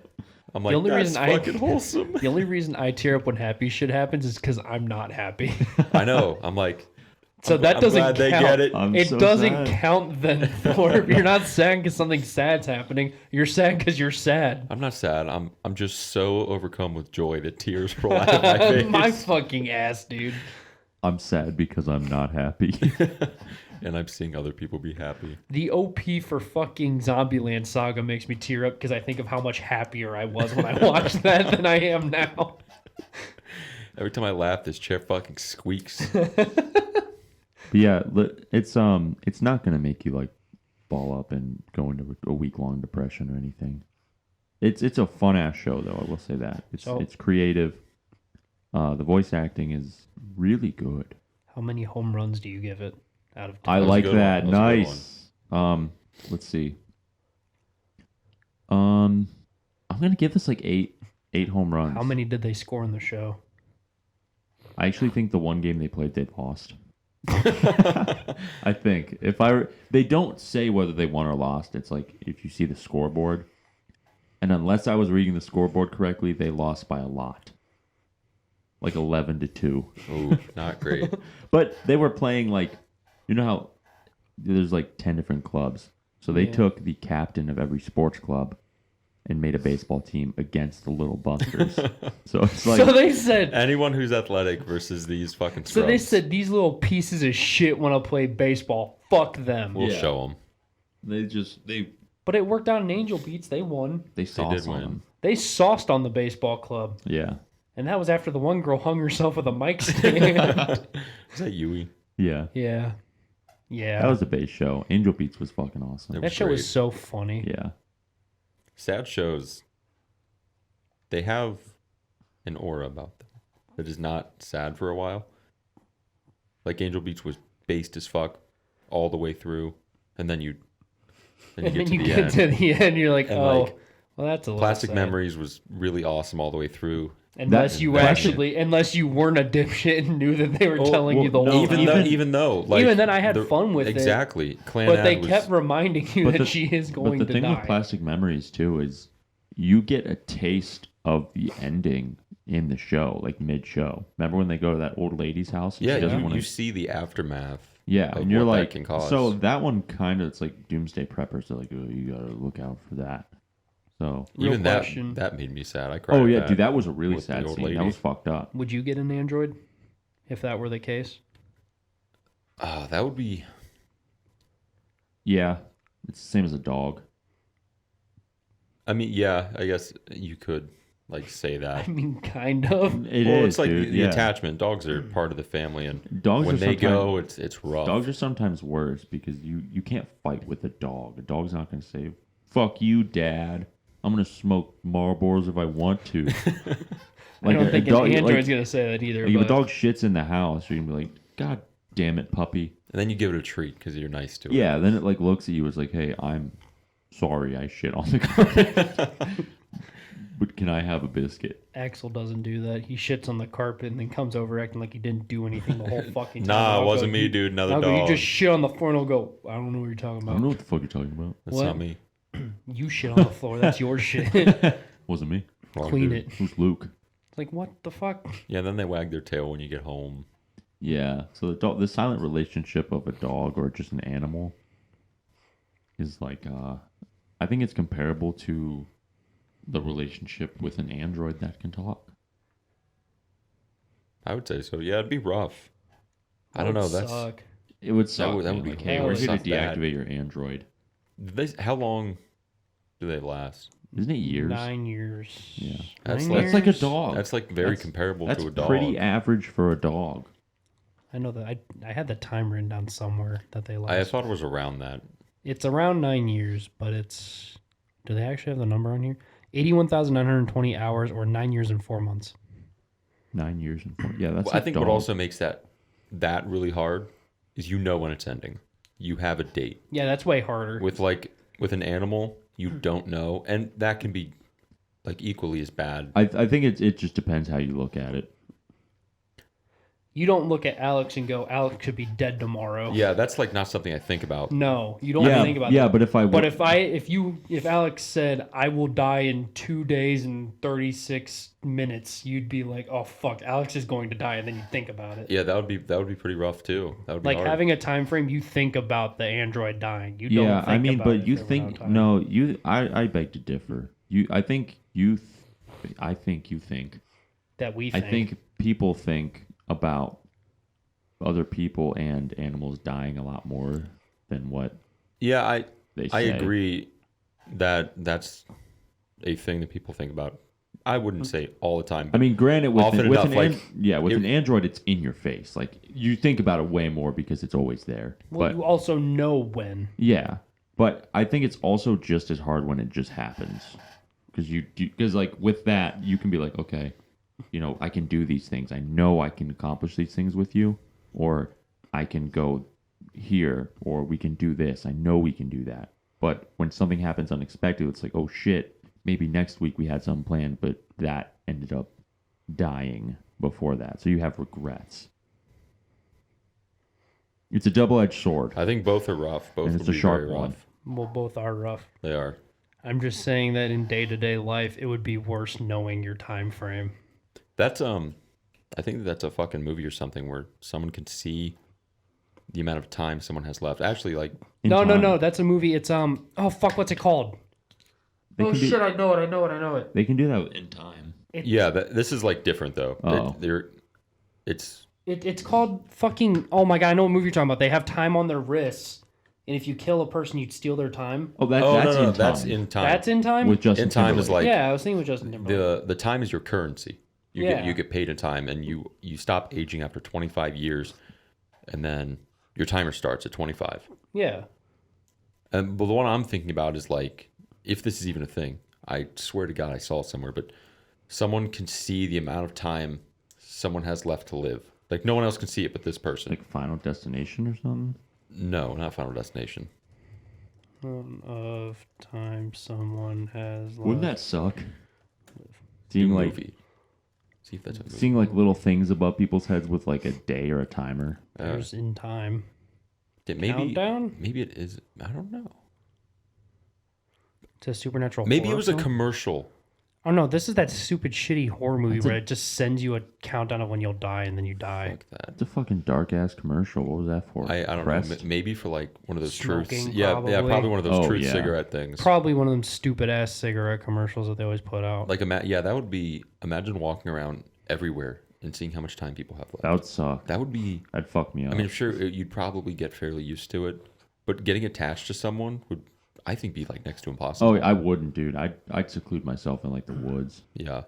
I'm like, The only that's reason I- fucking wholesome. The only reason I tear up when happy shit happens is because I'm not happy. I know. I'm like, So that I'm doesn't glad count. they get it. I'm It so doesn't sad. count then. For you're not sad because something sad's happening. You're sad because you're sad. I'm not sad. I'm just so overcome with joy that tears roll out of my face. My fucking ass, dude. I'm sad because I'm not happy. And I'm seeing other people be happy. The OP for fucking Zombieland Saga makes me tear up because I think of how much happier I was when I watched that than I am now. Every time I laugh, this chair fucking squeaks. But yeah, it's not gonna make you like ball up and go into a week long depression or anything. It's a fun ass show though. I will say that it's creative. The voice acting is really good. How many home runs do you give it out of 10? I was a like good that. one. That was a good Nice. Let's see. I'm gonna give this like eight home runs. How many did they score in the show? I actually think the one game they played, they lost. I think they don't say whether they won or lost. It's like if you see the scoreboard, and unless I was reading the scoreboard correctly, they lost by a lot, like 11-2. Ooh, not great. But they were playing like, you know how there's like 10 different clubs, so they took the captain of every sports club and made a baseball team against the Little Busters. So it's like, So they said. Anyone who's athletic versus these fucking scrubs. So they said these little pieces of shit want to play baseball. Fuck them. We'll show them. they But it worked out in Angel Beats. They won. they sauced did on win. them. They sauced on the baseball club. Yeah, And that was after the one girl hung herself with a mic stand. Is that Yui? yeah. Yeah. Yeah. That was a base show. Angel Beats was fucking awesome. It that show great. was so funny. Yeah. Sad shows, they have an aura about them that is not sad for a while. Like Angel Beats was based as fuck all the way through, and then you And then to you the get end. to the end, you're like, And, oh, like, well, that's a little Plastic sad. Memories was really awesome all the way through. Unless you Plastic- unless you weren't a dipshit and knew that they were telling you the well, whole no, time. Even though, like, Even then, I had fun with it. exactly. Clan But they Ad was, kept reminding you But that the- she is But going the to thing die. with Plastic Memories too is you get a taste of the ending in the show, like mid-show. Remember when they go to that old lady's house? And Yeah, she doesn't you, wanna- you see the aftermath. yeah, of and you're what that like, can cause. so that one kind of, it's like Doomsday Preppers. They're like, oh, you gotta look out for that. So, Real Even question. that made me sad. I cried. oh at yeah, that. dude, that was a really with the sad old scene. lady. That was fucked up. Would you get an android if that were the case? That would be. Yeah, it's the same as a dog. I mean, yeah, I guess you could like say that. I mean, kind of. It is, Well, it's like dude. the yeah. attachment. Dogs are part of the family, and Dogs when are they sometimes- go, it's rough. Dogs are sometimes worse because you can't fight with a dog. A dog's not going to say, "Fuck you, Dad. I'm going to smoke Marlboros if I want to." I don't think dog, an android's like, going to say that either. if a but dog shits in the house, you're going to be like, "God damn it, puppy." And then you give it a treat because you're nice to it. Yeah, then it like looks at you as like, "Hey, I'm sorry I shit on the carpet. But can I have a biscuit?" Axel doesn't do that. He shits on the carpet and then comes over acting like he didn't do anything the whole fucking time. Nah, I'll it wasn't go, me, "You- dude. Another I'll go, dog. You just shit on the floor and I'll go, I don't know what you're talking I about. don't know what the fuck you're talking about. That's What? not me. You shit on the floor. That's your shit. It's Wasn't me. Wrong Clean dude. it. Who's Luke? like, what the fuck? Yeah, then they wag their tail when you get home. Yeah. So the silent relationship of a dog or just an animal is like I think it's comparable to the relationship with an android that can talk. I would say so. Yeah, it'd be rough. I don't That know. would That's suck. It would suck. would- that man. would be like, hey, hell we're here to suck bad. deactivate your android. how long do they last? Isn't it years? 9 years. Yeah. That's Nine That's like a years? dog. That's like very That's- comparable That's to a dog. pretty average for a dog. I know that. I had the time written down somewhere that they last. I thought it was around that. It's around 9 years, but it's. Do they actually have the number on here? 81,920 hours or 9 years and 4 months. 9 years and 4. Yeah, that's. Well, I a think dog. what also makes that really hard is you know when it's ending. You have a date. Yeah, that's way harder. With an animal, you don't know, and that can be like equally as bad. I think it just depends how you look at it. You don't look at Alex and go, Alex could be dead tomorrow. Yeah, that's like not something I think about. No, you don't Yeah, think about yeah, that. but if Alex said I will die in 2 days and 36 minutes, you'd be like, oh fuck, Alex is going to die, and then you think about it. Yeah, that would be pretty rough too. That would be Like hard. having a time frame, you think about the android dying. You don't. Yeah, Think I mean, about but if you there were think time. no, you. I beg to differ. I think you think. that we I think. think people think about other people and animals dying a lot more than what Yeah, they I say. agree that that's a thing that people think about. I wouldn't say all the time. I mean, granted, with Often an, with enough, an like, with it- an android, it's in your face. Like you think about it way more because it's always there. Well, but you also know when. yeah, but I think it's also just as hard when it just happens because like with that you can be like, okay, I can do these things. I know I can accomplish these things with you, or I can go here, or we can do this. I know we can do that. But when something happens unexpected, it's like, oh shit, maybe next week we had something planned, but that ended up dying before that. So you have regrets. It's a double-edged sword. I think both are rough. Both And would it's a be sharp very one. rough. Well, both are rough. They are. I'm just saying that in day-to-day life, it would be worse knowing your time frame. That's I think that's a fucking movie or something where someone can see the amount of time someone has left. Actually, like No. That's a movie. It's oh fuck, what's it called? They Oh can do- shit, I know it. They can do that in time. yeah, this is like different though. Oh. It's called fucking. Oh my god, I know what movie you're talking about. They have time on their wrists, and if you kill a person, you'd steal their time. Oh, that's no, in time. that's in time. That's in time. With Justin in time is Timberlake. like Yeah, I was thinking with Justin Timberlake. the time is your currency. You get paid in time, and you stop aging after 25 years, and then your timer starts at 25. Yeah. But the one I'm thinking about is like, if this is even a thing, I swear to God I saw it somewhere, but someone can see the amount of time someone has left to live. Like no one else can see it but this person. Like Final Destination or something? No, not Final Destination. Of time someone has. Wouldn't that suck? New Seeing like movie. See if that's a movie. seeing like little things above people's heads with like a day or a timer. There's in time. Maybe Countdown? Maybe it is. I don't know. It's a supernatural. Maybe it horror was a film? commercial. Oh no, this is that stupid shitty horror movie where it just sends you a countdown of when you'll die and then you die. Like that. It's a fucking dark ass commercial. What was that for? I don't Crest? know. Maybe for like one of those truths. Smoking, Yeah, probably. probably one of those Oh, truth yeah. cigarette things. Probably one of them stupid ass cigarette commercials that they always put out. Like yeah, that would be. Imagine walking around everywhere and seeing how much time people have left. That would suck. That would be. That'd fuck me up. I mean, sure, you'd probably get fairly used to it, but getting attached to someone would, I think, be like next to impossible. oh, I wouldn't, dude. I'd seclude myself in like the woods. Yeah.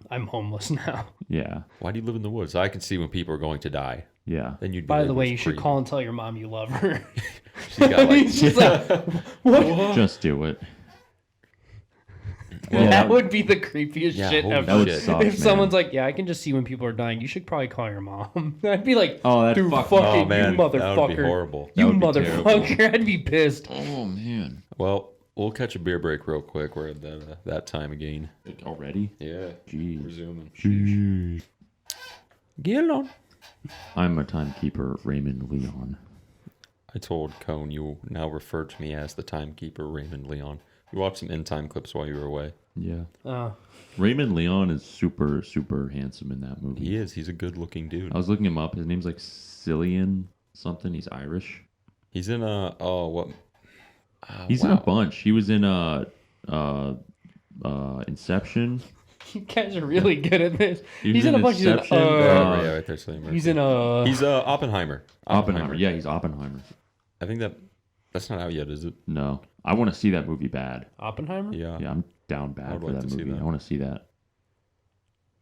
I'm homeless now. Yeah, Why do you live in the woods? I can see when people are going to die. yeah. Then you'd. Be By the able way, to you should scream. call and tell your mom you love her. She's got like. She's like, what? Just do it. That would be the creepiest Yeah, shit holy ever. That would shit. suck, If man. someone's like, yeah, I can just see when people are dying, you should probably call your mom. I'd be like, Oh, that'd dude, fuck- fucking Oh man, you that would be motherfucker. horrible. You would be motherfucker. I'd be pissed. Oh man. Well, we'll catch a beer break real quick. We're at that time again. Already? Yeah. Jeez. Resuming. Jeez. Get on. I'm a timekeeper, Raymond Leon. I told Cone you now refer to me as the timekeeper, Raymond Leon. You watched some end time clips while you were away. Yeah. Raymond Leon is super, super handsome in that movie. He is. He's a good-looking dude. I was looking him up. His name's like Cillian something. He's Irish. He's in a what? He's in a bunch. He was in Inception. You guys are really good at this. He was He's in a bunch. He's in, Inception. Yeah, right there. Cillian Murphy. he's in a. He's Oppenheimer. Oppenheimer. Yeah, he's Oppenheimer. I think that's not out yet, is it? No, I want to see that movie bad. Oppenheimer? Yeah. Yeah, I'm down I bad would for like that to see movie. that. I want to see that.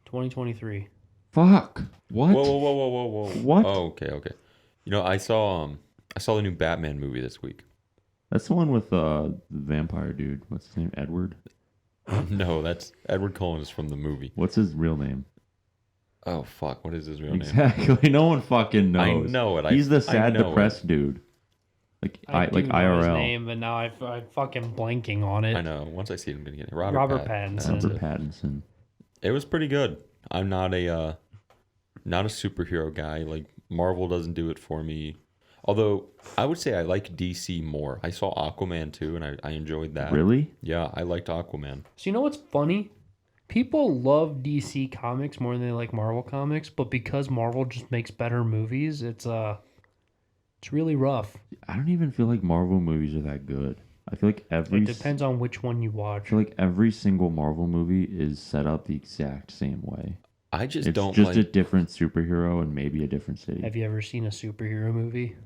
2023. Fuck. What? Whoa. What? Oh, okay. You know, I saw the new Batman movie this week. That's the one with the vampire dude. What's his name? Edward? No, that's Edward Cullen is from the movie. What's his real name? Oh fuck, what is his real name? Exactly. No one fucking knows. I know it. He's the I sad, know depressed dude. Like do know IRL. his name, but now I'm fucking blanking on it. I know. Once I see it, I'm gonna get it. Robert Pattinson. That's Robert it. Pattinson. It was pretty good. I'm not a superhero guy. Like Marvel doesn't do it for me. Although I would say I like DC more. I saw Aquaman too, and I enjoyed that. Really? Yeah, I liked Aquaman. So you know what's funny? People love DC comics more than they like Marvel comics, but because Marvel just makes better movies, it's really rough. I don't even feel like Marvel movies are that good. I feel like It depends on which one you I watch. feel like every single Marvel movie is set up the exact same way. I just It's don't just like. a different superhero and maybe a different city. Have you ever seen a superhero movie?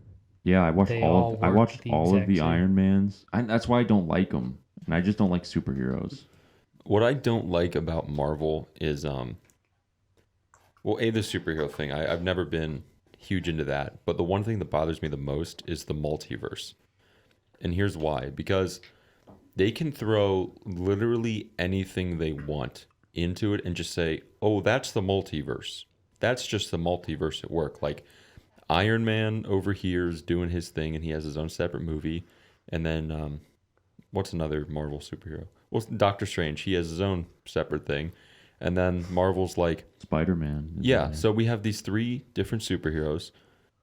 Yeah, I watched They all. all Of, I work watched the all of exact the same. Iron Mans. That's why I don't like them, and I just don't like superheroes. What I don't like about Marvel is the superhero thing. I've never been huge into that, but the one thing that bothers me the most is the multiverse, and here's why: because they can throw literally anything they want into it and just say, "Oh, that's the multiverse. That's just the multiverse at work." Like Iron Man over here is doing his thing, and he has his own separate movie, and then what's another Marvel superhero? Well, Doctor Strange. He has his own separate thing. And then Marvel's like... Spider-Man. Yeah, so we have these three different superheroes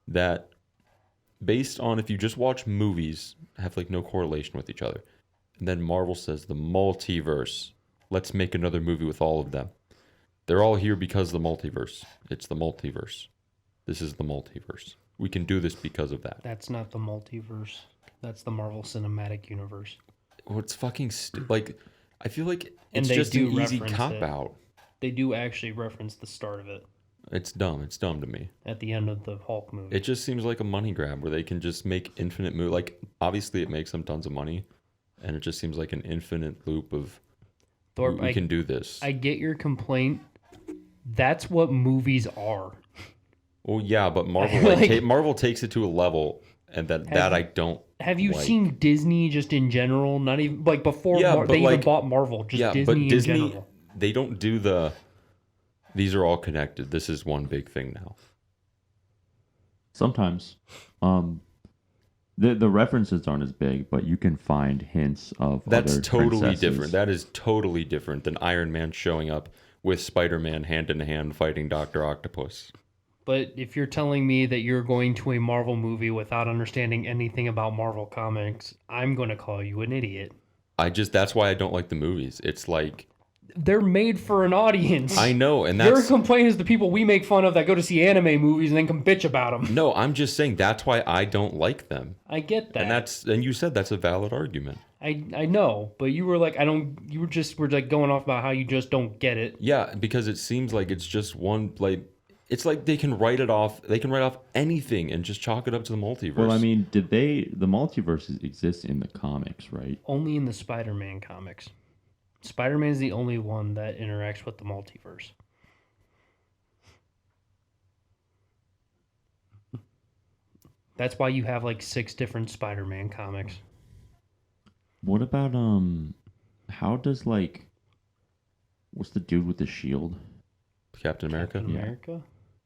that based on if you just watch movies, have like no correlation with each other. And then Marvel says the multiverse. Let's make another movie with all of them. They're all here because of the multiverse. It's the multiverse. This is the multiverse. We can do this because of that. That's not the multiverse. That's the Marvel Cinematic Universe. Well, it's fucking like I feel like And it's they just do an easy reference cop it. out. They do actually reference the start of it It's dumb. It's dumb to me. at the end of the Hulk movie. It just seems like a money grab where they can just make infinite movies. Like obviously it makes them tons of money, and it just seems like an infinite loop of Thorpe, we can do this. I get your complaint. That's what movies are. Well, yeah, but Marvel Marvel takes it to a level, and that I don't. Have you like. seen Disney just in general? Not even like before Yeah, they but even bought Marvel. Just Yeah, Disney, but Disney, in general. they don't do the. These are all connected. This is one big thing now. Sometimes, the references aren't as big, but you can find hints of. That's other totally princesses. different. That is totally different than Iron Man showing up with Spider-Man hand in hand fighting Dr. Octopus. But if you're telling me that you're going to a Marvel movie without understanding anything about Marvel comics, I'm going to call you an idiot. That's why I don't like the movies. It's like They're made for an audience. I know, and Your that's complaint is the people we make fun of that go to see anime movies and then come bitch about them. no. I'm just saying that's why I don't like them, I get that. and you said that's a valid argument. I know, but you were like, you were like going off about how you just don't get it. Yeah, because it seems like it's just one like. It's like they can write it off. They can write off anything and just chalk it up to the multiverse. Well, I mean, the multiverses exist in the comics, right? Only in the Spider-Man comics. Spider-Man is the only one that interacts with the multiverse. That's why you have like 6 different Spider-Man comics. What about how does what's the dude with the shield? Captain America. Captain America?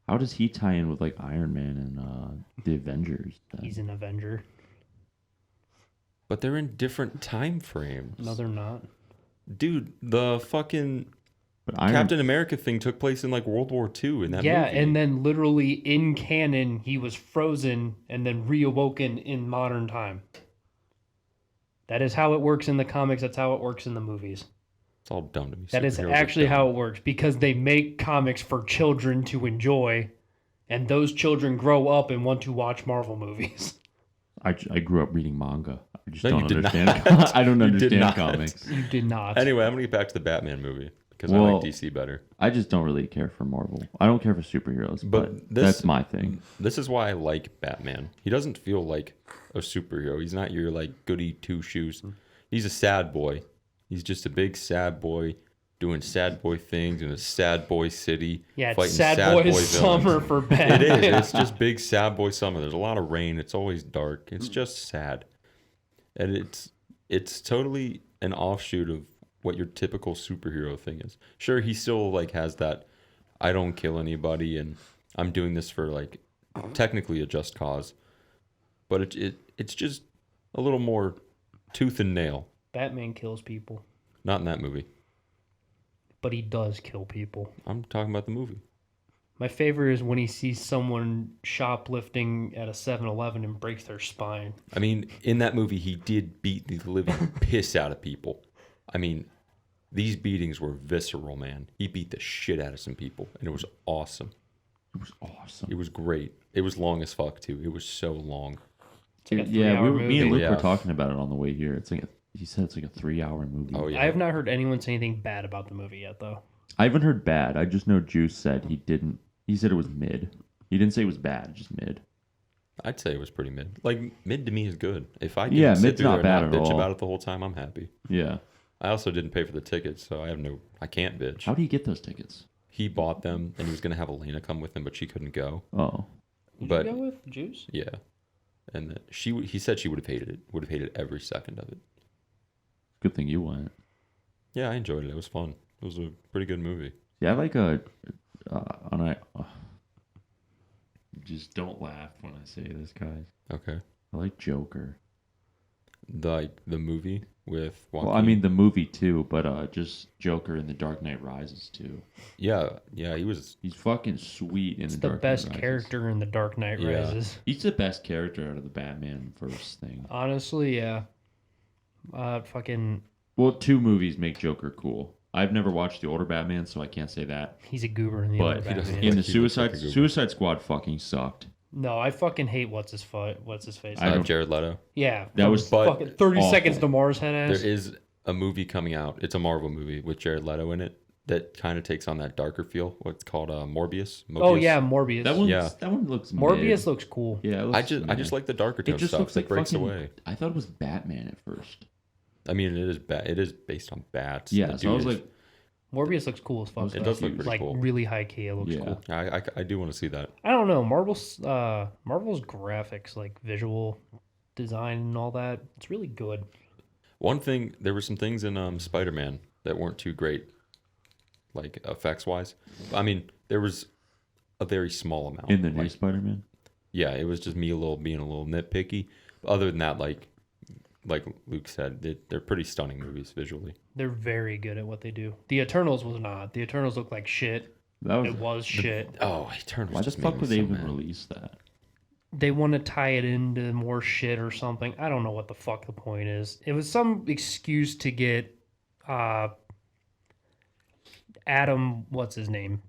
How does he tie in with Iron Man and the Avengers? Then? He's an Avenger. But they're in different time frames. No, they're not. Dude, the fucking But Captain America thing took place in World War II in that Yeah, movie. and then literally in canon, he was frozen and then reawoken in modern time. That is how it works in the comics. That's how it works in the movies. It's all dumb to me. That is Superheroes are actually dumb. how it works because they make comics for children to enjoy, and those children grow up and want to watch Marvel movies. I grew up reading manga. I just No, don't you did understand. not. I don't You did understand not. comics. You did not. Anyway, I'm gonna get back to the Batman movie because I Well, like DC better. I just don't really care for Marvel. I don't care for superheroes, But but this- that's my thing. This is why I like Batman. He doesn't feel like a superhero. He's not your goody two shoes. He's a sad boy. He's just a big sad boy doing sad boy things in a sad boy city. Yeah, it's fighting sad boy villains. summer for Batman. It is. It's just big sad boy summer. There's a lot of rain. It's always dark. It's just sad, and it's totally an offshoot of what your typical superhero thing is. Sure, he still has that I don't kill anybody and I'm doing this for technically a just cause, but it's just a little more tooth and nail. Batman kills people, Not in that movie. but he does kill people. I'm talking about the movie. My favorite is when he sees someone shoplifting at a 7-Eleven and breaks their spine. I mean, in that movie, he did beat the living piss out of people. I mean, these beatings were visceral, man. He beat the shit out of some people, and it was awesome. It was awesome. It was great. It was long as fuck, too. It was so long. It's like a Yeah, 3-hour me and movie. Luke Yeah. were talking about it on the way here. It's he said it's a 3-hour movie. Oh, yeah. I have not heard anyone say anything bad about the movie yet, though. I haven't heard bad. I just know Juice said he didn't. He said it was mid. He didn't say it was bad, just mid. I'd say it was pretty mid. Mid to me is good. If I can Yeah, sit mid's through not there and bad not at bitch all. about it the whole time, I'm happy. Yeah. I also didn't pay for the tickets, so I can't bitch. How do you get those tickets? He bought them, and he was going to have Elena come with him, but she couldn't go. Oh. Did But- you go with Juice? Yeah. And he said she would have hated it. Would have hated every second of it. Good thing you went. Yeah, I enjoyed it. It was fun. It was a pretty good movie. Yeah, I like just don't laugh when I say this, guys. Okay. I like Joker. The movie with Joaquin. Well, I mean the movie too, but just Joker in The Dark Knight Rises too. yeah, he was. He's fucking sweet in It's The the Dark best Knight Rises. character in The Dark Knight Yeah. Rises. He's the best character out of the Batman verse thing. Honestly, yeah. Fucking, Well, 2 movies make Joker cool. I've never watched the older Batman, so I can't say that. he's a goober in the But other he doesn't Batman. in the He looks like a goober. Suicide Squad fucking sucked. No, I fucking hate what's his face. I don't- Jared Leto. Yeah, That from was fucking 30 awful. seconds to Mars head ass. There is a movie coming out. It's a Marvel movie with Jared Leto in it that kind of takes on that darker feel. What's called Morbius. Oh yeah, Morbius. That one looks Morbius mid. looks cool. Yeah, it looks I just like the darker tone it just stuff looks that like breaks fucking, away. I thought it was Batman at first. I mean, it is it is based on bats. Yeah, The so I was dude like, Morbius looks cool as fuck. It though. does look pretty like cool. really high key. It looks Yeah. cool. I do want to see that. I don't know. Marvel's graphics, like visual design and all that, it's really good. One thing, there were some things in Spider-Man that weren't too great, like effects wise. I mean, there was a very small amount. in the new like, Spider-Man. yeah, it was just me being a little nitpicky. Other than that, like Luke said, they're pretty stunning movies visually. They're very good at what they do. The Eternals was not. The Eternals looked like shit. That was It was shit. Oh, Eternals. Why the just made fuck me would they so even mad. release that? They want to tie it into more shit or something. I don't know what the fuck the point is. It was some excuse to get Adam, what's his name?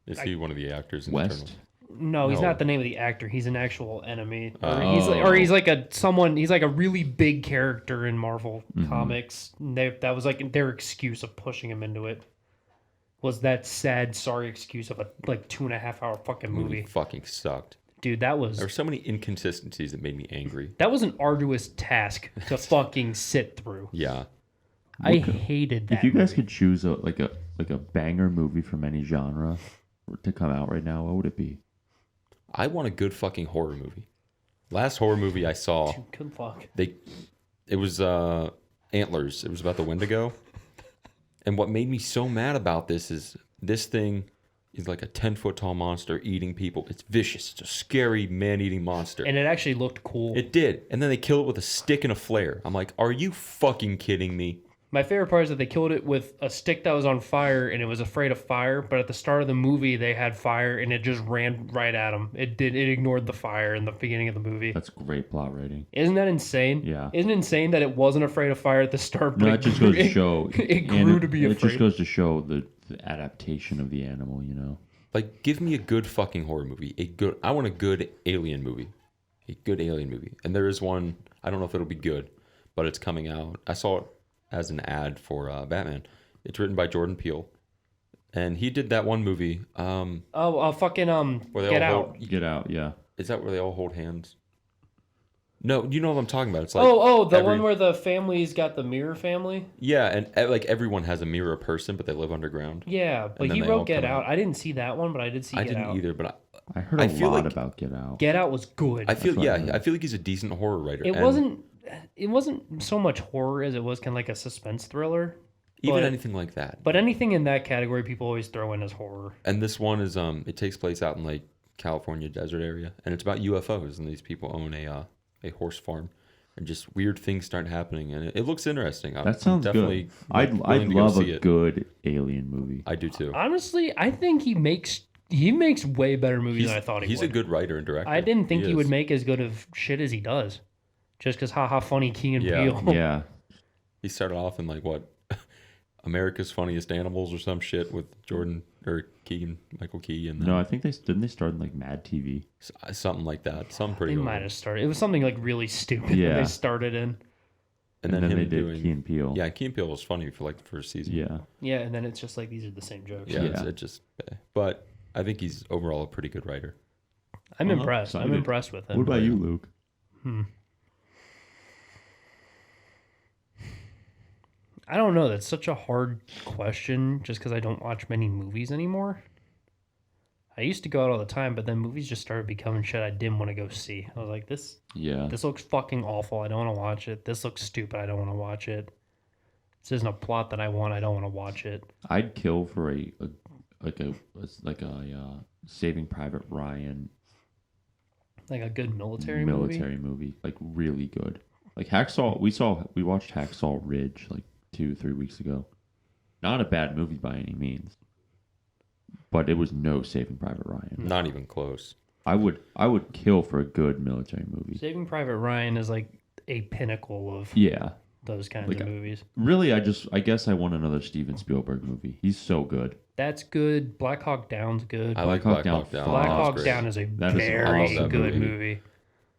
Is he one of the actors in West? Eternals? No, he's No. not the name of the actor. He's an actual enemy. Oh. He's like a really big character in Marvel comics. That was like their excuse of pushing him into it. Was that sad, sorry excuse of a like 2.5 hour fucking movie. Fucking sucked. Dude, that There were was so many inconsistencies that made me angry. an arduous task to fucking sit through. Yeah. I hated that. If you guys movie. could choose a banger movie from any genre to come out right now, what would it be? I want a good fucking horror movie. Last horror movie I saw, Dude, good fuck. it was Antlers. It was about the Wendigo. And what made me so mad about this is this thing is like a 10-foot tall monster eating people. It's vicious. It's a scary man-eating monster. And it actually looked cool. It did. And then they kill it with a stick and a flare. I'm like, are you fucking kidding me? My favorite part is that they killed it with a stick that was on fire and it was afraid of fire. But at the start of the movie, they had fire and it just ran right at them. It ignored the fire in the beginning of the movie. That's great plot writing. Isn't that insane? Yeah. Isn't it insane that it wasn't afraid of fire at the start? No, But that just goes to show. it and grew to be It afraid. just goes to show the adaptation of the animal. You know. Like, give me a good fucking horror movie. I want a good alien movie. A good alien movie. And there is one, I don't know if it'll be good, but it's coming out. I saw it as an ad for Batman. It's written by Jordan Peele. And he did that one movie. fucking Where they Get all Out. Get Out. Yeah. Is that where they all hold hands? No, you know what I'm talking about. It's like The one where the family's got the mirror family. Yeah, and like everyone has a mirror person, but they live underground. Yeah, but then he they all wrote Get come Out. out. I didn't see that one, but I did see I Get didn't Out. either, but I heard I a feel lot like- about Get Out. Get Out was good. I feel what I heard. I feel like he's a decent horror writer. It and wasn't so much horror as it was kind of like a suspense thriller. even but- anything like that. But anything in that category, people always throw in as horror. And this one is it takes place out in like California desert area, and it's about UFOs, and these people own a horse farm, and just weird things start happening, and it looks interesting. That sounds definitely good. I'd willing to go love see a it. good alien movie. I do too. Honestly, I think he makes way better movies than I thought he He's would. a good writer and director. I didn't think he would is. make as good of shit as he does. Just because haha funny Key and Yeah. Peele. Yeah. He started off in like what America's Funniest Animals or some shit with Michael Key, and then No, I think didn't they start in like Mad TV? something like that. Some pretty. They old. might have started. It was something like really stupid that Yeah. they started in. And then they him did doing Key and Peele. Yeah, Key and Peele was funny for like the first season. Yeah. Yeah, and then it's just like these are the same jokes. Yeah, Yeah. It just. But I think he's overall a pretty good writer. I'm Uh-huh. impressed. I'm Excited. impressed with him. What about you, Luke? I don't know. That's such a hard question just because I don't watch many movies anymore. I used to go out all the time, but then movies just started becoming shit I didn't want to go see. I was like, this Yeah. looks fucking awful. I don't want to watch it. This looks stupid. I don't want to watch it. This isn't a plot that I want. I don't want to watch it. I'd kill for a Saving Private Ryan Like a good military military movie. Like really good. Like Hacksaw, we watched Hacksaw Ridge like 2-3 weeks ago. Not a bad movie by any means, but it was no Saving Private Ryan. Not even close. I would kill for a good military movie. Saving Private Ryan is like a pinnacle of Yeah. those kinds Like, of movies. Really, I guess I want another Steven Spielberg movie. He's so good. That's good. Black Hawk Down's good. I like Black Black Hawk Hawk Down. Down. Black That was Hawk great. Down is a That is very awesome good movie. movie.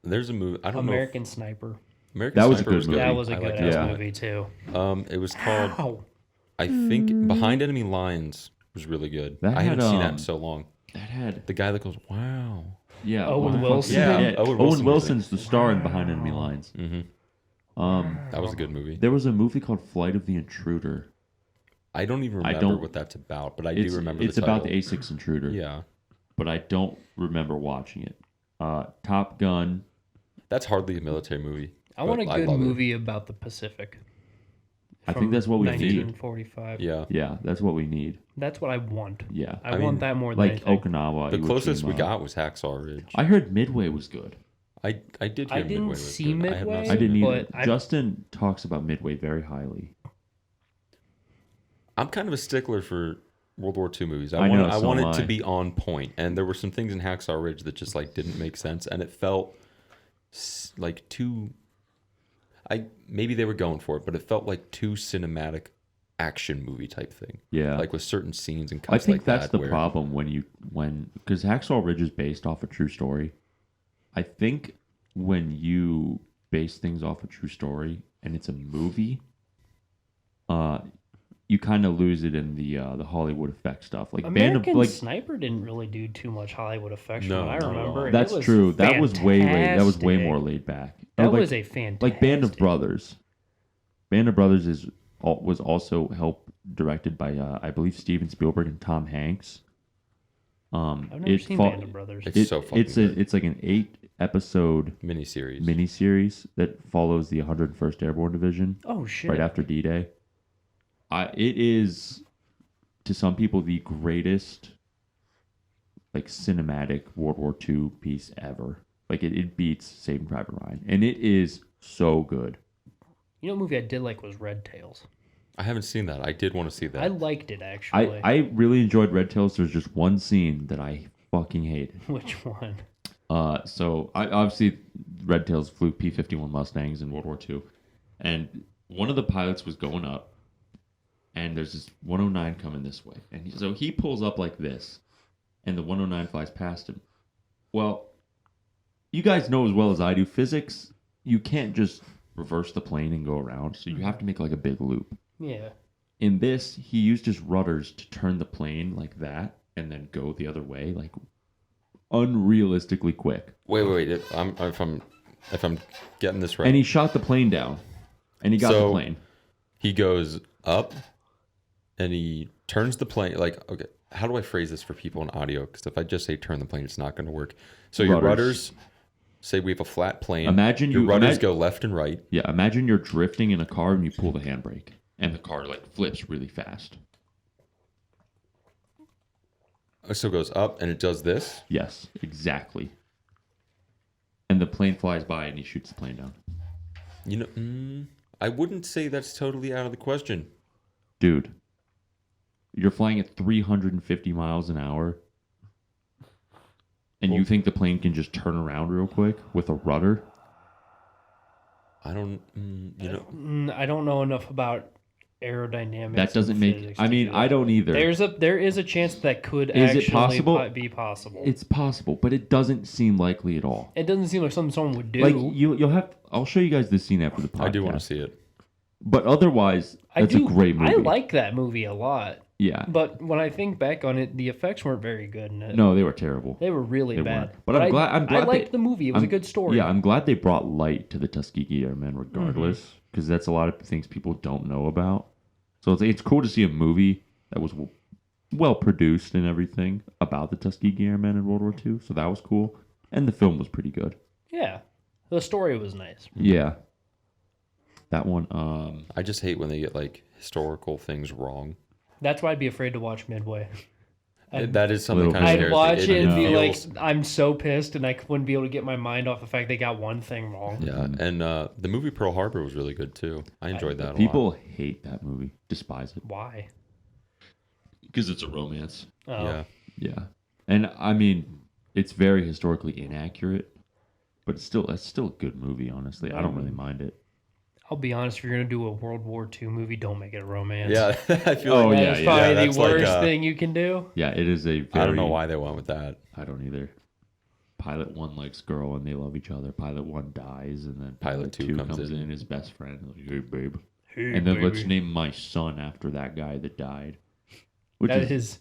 There's a movie. I don't American Sniper. know. American That was a Sniper good movie. That was a I good liked ass that. Yeah. movie too. It was called. Ow. I think Behind Enemy Lines was really good. That I haven't had, seen that in so long. That had The guy that goes, "Wow." Owen Wilson. Yeah, Owen Owen Wilson was Wilson's the star in Behind Enemy Lines. That was a good movie. There was a movie called Flight of the Intruder. I don't even I remember don't- what that's about, but I It's, do remember it's the about the title. A6 intruder. Yeah, But I don't remember watching it. Top Gun. that's hardly a military movie. I want a but good love it. movie about the Pacific. I think that's what we need. 1945. Yeah, Yeah, that's what we need. That's what I want. Yeah. I I want mean, that more than Like anything. Okinawa. the Iwo closest we Jima. got was Hacksaw Ridge. I heard Midway was good. I did. Hear I didn't Midway was see good. I have not Midway. seen I didn't it. either. But Justin talks about Midway very highly. I'm kind of a stickler for World War II movies. I know, I so want am it to I. be on point, and there were some things in Hacksaw Ridge that just like didn't make sense, and it felt like too. Maybe they were going for it, but it felt like too cinematic action movie type thing. Yeah. Like with certain scenes and I cuts think like that's that. the where- problem because Hacksaw Ridge is based off a true story. I think when you base things off a true story and it's a movie, you kind of lose it in the Hollywood effect stuff. Like American Sniper didn't really do too much Hollywood effects. No, from what I not at remember. all. It That's was true. That was way fantastic. more laid back. That Like- was a fantastic. like Band of Brothers. Band of Brothers was also helped directed by I believe Steven Spielberg and Tom Hanks. I've never seen Band of Brothers. It's so fucking good. It's like an 8-episode Miniseries. miniseries that follows the 101st Airborne Division Oh shit! right after D-Day. It is to some people the greatest like cinematic World War II piece ever. Like it beats Saving Private Ryan, and it is so good. You know, what movie I did like was Red Tails. I haven't seen that. I did want to see that. I liked it actually. I really enjoyed Red Tails. There's just one scene that I fucking hated. Which one? So I obviously Red Tails flew P-51 Mustangs in World War II, and one of the pilots was going up, and there's this 109 coming this way, and so he pulls up like this, and the 109 flies past him. Well, you guys know as well as I do, physics, you can't just reverse the plane and go around, so you have to make like a big loop. Yeah. In this, he used his rudders to turn the plane like that and then go the other way, like unrealistically quick. Wait. If I'm getting this right, And he shot the plane down, and he got the plane. He goes up, and he turns the plane. Like, okay, how do I phrase this for people in audio? Because if I just say turn the plane, it's not going to work. So your rudders. Say we have a flat plane. Imagine your you- rudders imag- go left and right. Yeah, imagine you're drifting in a car and you pull the handbrake, and the car like flips really fast. So it goes up, and it does this. Yes, exactly. And the plane flies by, and he shoots the plane down. You know, I wouldn't say that's totally out of the question. Dude, you're flying at 350 miles an hour, and you think the plane can just turn around real quick with a rudder? I don't, I don't know enough about aerodynamics. That doesn't and make. physics I to mean, do that. I don't either. There is a chance that could Is it actually possible? be possible. It's possible, but it doesn't seem likely at all. It doesn't seem like something someone would do. Like you'll have. I'll show you guys this scene after the podcast. I do want to see it. But otherwise, that's a great movie. I like that movie a lot. Yeah. But when I think back on it, the effects weren't very good in it. No, they were terrible. They were really They bad. weren't. But I'm glad. I liked the movie. It was a good story. Yeah, I'm glad they brought light to the Tuskegee Airmen, regardless, because that's a lot of things people don't know about. So it's cool to see a movie that was well produced and everything about the Tuskegee Airmen in World War II. So that was cool, and the film was pretty good. Yeah. The story was nice. Yeah. That one. I just hate when they get like historical things wrong. That's why I'd be afraid to watch Midway. That is something Little kind of I'd scary. watch it and be like, feels- I'm so pissed, and I wouldn't be able to get my mind off the fact they got one thing wrong. Yeah, and the movie Pearl Harbor was really good too. I enjoyed that a lot. People hate that movie, despise it Why? because it's a romance. Oh. Yeah. Yeah, and I mean, it's very historically inaccurate, but it's still a good movie. Honestly, I don't really mind it. I'll be honest, if you're going to do a World War II movie, don't make it a romance. Yeah, I feel Oh, like That yeah, is yeah. probably that's the like, worst thing you can do. Yeah, it is a. Very, I don't know why they went with that. I don't either. Pilot 1 likes girl and they love each other. Pilot 1 dies, and then Pilot 2 comes in. his best friend, like, hey babe, Hey, and then baby. let's name my son after that guy that died. Which That is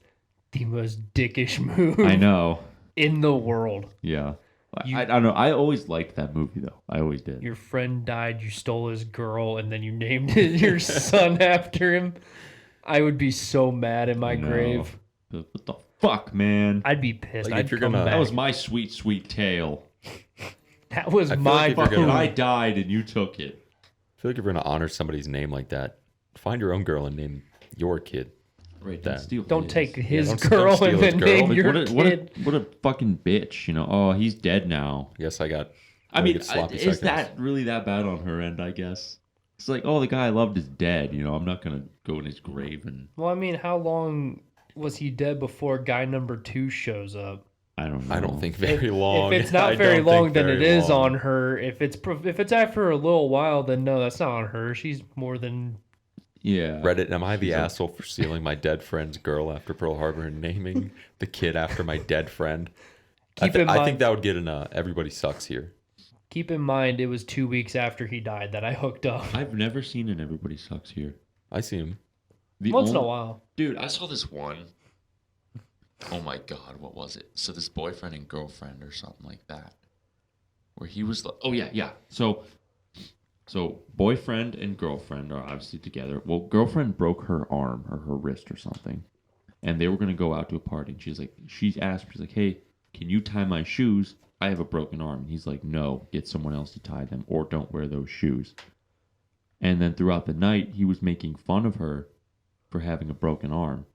the most dickish move I know. in the world. Yeah, You- I don't know. I always liked that movie though. I always did. Your friend died, you stole his girl, and then you named your son after him. I would be so mad in my No. grave. What the fuck, man? I'd be pissed. Like, if I'd you're come gonna- back. That was my sweet, sweet tale. That was I feel my like if you're Fucking, gonna- I died and you took it. I feel like if you're gonna honor somebody's name like that, find your own girl and name your kid. Right, That- steal Don't his. take his don't girl steal and his then girl. name Like, your what kid. a fucking bitch, you know. Oh, he's dead now. I guess I got. I mean, get sloppy is seconds. that really that bad on her end? I guess it's like, oh, the guy I loved is dead. You know, I'm not gonna go in his grave and Well, I mean, how long was he dead before guy number 2 shows up? I don't know. I don't think very long. If it's I not very don't long, think then very it is long. on her. If it's after a little while, then no, that's not on her. She's more than Yeah, Reddit, am I the She's like- asshole for stealing my dead friend's girl after Pearl Harbor and naming the kid after my dead friend? Keep in I mind- think that would get an everybody sucks here. Keep in mind, it was 2 weeks after he died that I hooked up. I've never seen an Everybody Sucks here. I see him. The Once in a only- while. Dude, I saw this one. Oh my god, what was it? So this boyfriend and girlfriend or something like that. Where he was like, Oh yeah. So boyfriend and girlfriend are obviously together. Well, girlfriend broke her arm or her wrist or something, and they were gonna go out to a party. And she's like, hey, can you tie my shoes? I have a broken arm. And he's like, no, get someone else to tie them, or don't wear those shoes. And then throughout the night, he was making fun of her for having a broken arm,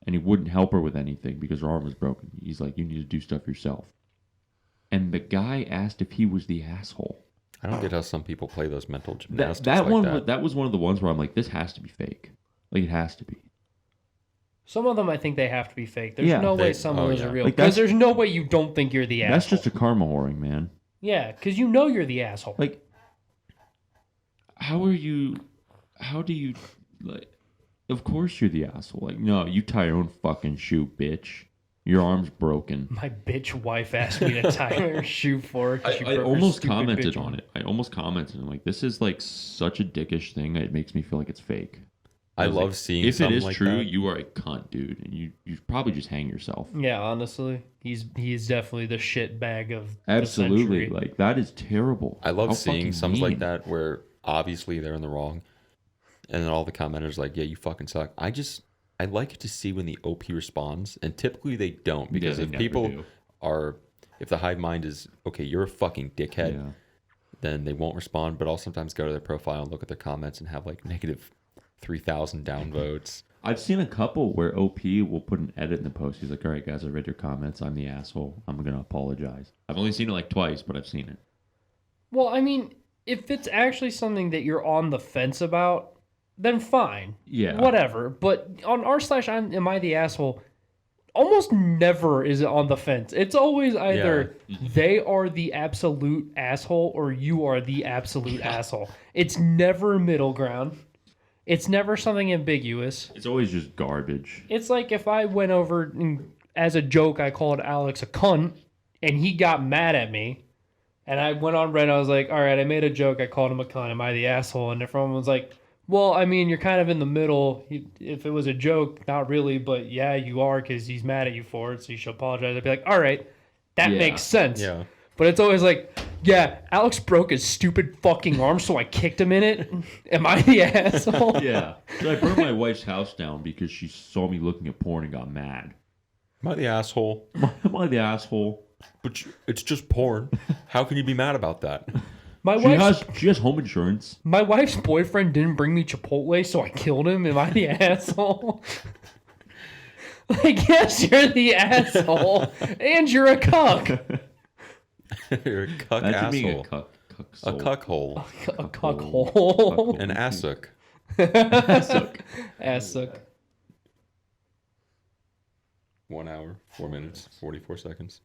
and he wouldn't help her with anything because her arm was broken. He's like, you need to do stuff yourself. And the guy asked if he was the asshole. I don't get how some people play those mental That, gymnastics that like one that. that was one of the ones where I'm like, this has to be fake. Like, it has to be. Some of them I think they have to be fake. There's Yeah. no way They- some oh, of those yeah. are real. Like, Because that's- there's no way you don't think you're the asshole. That's just a karma whoring, man. Yeah, because you know you're the asshole. Like, how do you, like, of course you're the asshole. Like, no, you tie your own fucking shoe, bitch. Your arm's broken. My bitch wife asked me to tie her shoe for her. 'cause she I broke her almost stupid commented bitch on it. I almost commented. I'm like, this is like such a dickish thing. It makes me feel like it's fake. I was love like, seeing if it something is like true, that. you are a cunt, dude, and you probably just hang yourself. Yeah, honestly, he's definitely the shit bag of Absolutely, the century. like that is terrible. I love How seeing fucking some like mean. that where obviously they're in the wrong, and then all the commenters like, "Yeah, you fucking suck." I like to see when the OP responds, and typically they don't because they if never people do. if the hive mind is okay, you're a fucking dickhead, Yeah. then they won't respond. But I'll sometimes go to their profile and look at their comments and have like negative 3,000 downvotes. I've seen a couple where OP will put an edit in the post. He's like, all right, guys, I read your comments. I'm the asshole. I'm going to apologize. I've only seen it like twice, but I've seen it. Well, I mean, if it's actually something that you're on the fence about, then fine. Yeah. Whatever. But on r/am I the asshole, almost never is it on the fence. It's always either they are the absolute asshole or you are the absolute asshole. It's never middle ground. It's never something ambiguous. It's always just garbage. It's like if I went over and, as a joke, I called Alex a cunt, and he got mad at me, and I went on Reddit. I was like, "All right, I made a joke. I called him a cunt. Am I the asshole?" And everyone was like, "Well, I mean, you're kind of in the middle. If it was a joke, not really, but yeah, you are because he's mad at you for it. So you should apologize." I'd be like, "All right, that Yeah. makes sense." Yeah. But it's always like, "Yeah, Alex broke his stupid fucking arm, so I kicked him in it. Am I the asshole?" Yeah. So I burned my wife's house down because she saw me looking at porn and got mad. Am I the asshole? Am I the asshole? But it's just porn. How can you be mad about that? She has home insurance. My wife's boyfriend didn't bring me Chipotle, so I killed him. Am I the asshole? Like, yes, you're the asshole, and you're a cuck. You're a cuck Imagine being a asshole. cuck A soul. cuck hole. A cuckhole. An assook. Assook. 1 hour, 4 minutes, 44 seconds.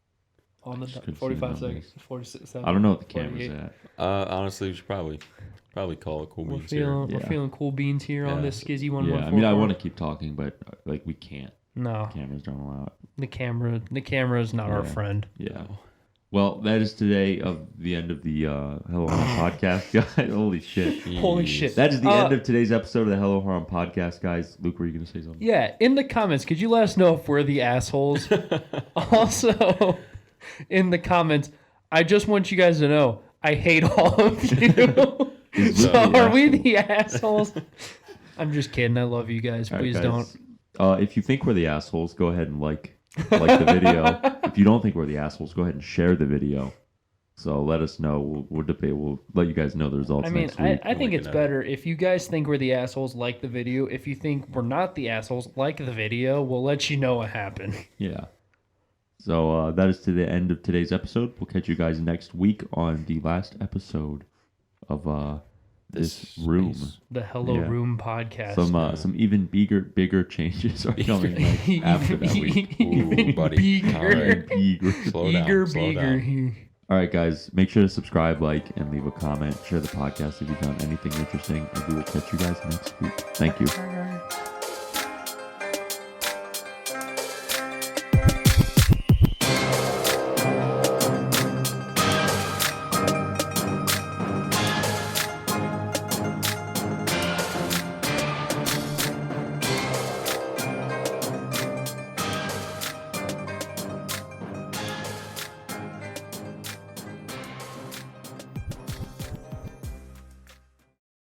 On the Just couldn't see 45 the numbers. seconds. 46. I don't know what the camera's 48. at. Honestly, we should probably call it cool We're beans here. feeling, we're Yeah. feeling cool beans here on Yeah. this Skizzy Yeah, 114. I mean, I want to keep talking, but like we can't. No, Cameras don't allow it. the camera is not our Yeah. friend. Yeah. Well, that is today of the end of the Hello Harem podcast, guys. Holy shit. Holy shit. That is the end of today's episode of the Hello Harem podcast, guys. Luke, were you going to say something? Yeah, in the comments, could you let us know if we're the assholes? Also, in the comments, I just want you guys to know I hate all of you. Is So Luke the are we asshole? the assholes? I'm just kidding. I love you guys. All right, Please guys. don't. If you think we're the assholes, go ahead and like the video. If you don't think we're the assholes, go ahead and share the video. So let us know. We'll debate. We'll let you guys know the results I mean, next week. I think Like it's it. better if you guys think we're the assholes, like the video. If you think we're not the assholes, like the video, we'll let you know what happened. Yeah. So that is to the end of today's episode. We'll catch you guys next week on the last episode of this room. is- The Hello Yeah. Room podcast. Some even bigger changes are coming like, after that week. Ooh, buddy. Bigger. All right. Bigger. Slow down. Eager slow beager down. here. All right, guys. Make sure to subscribe, like, and leave a comment. Share the podcast if you found anything interesting, and we will catch you guys next week. Thank you.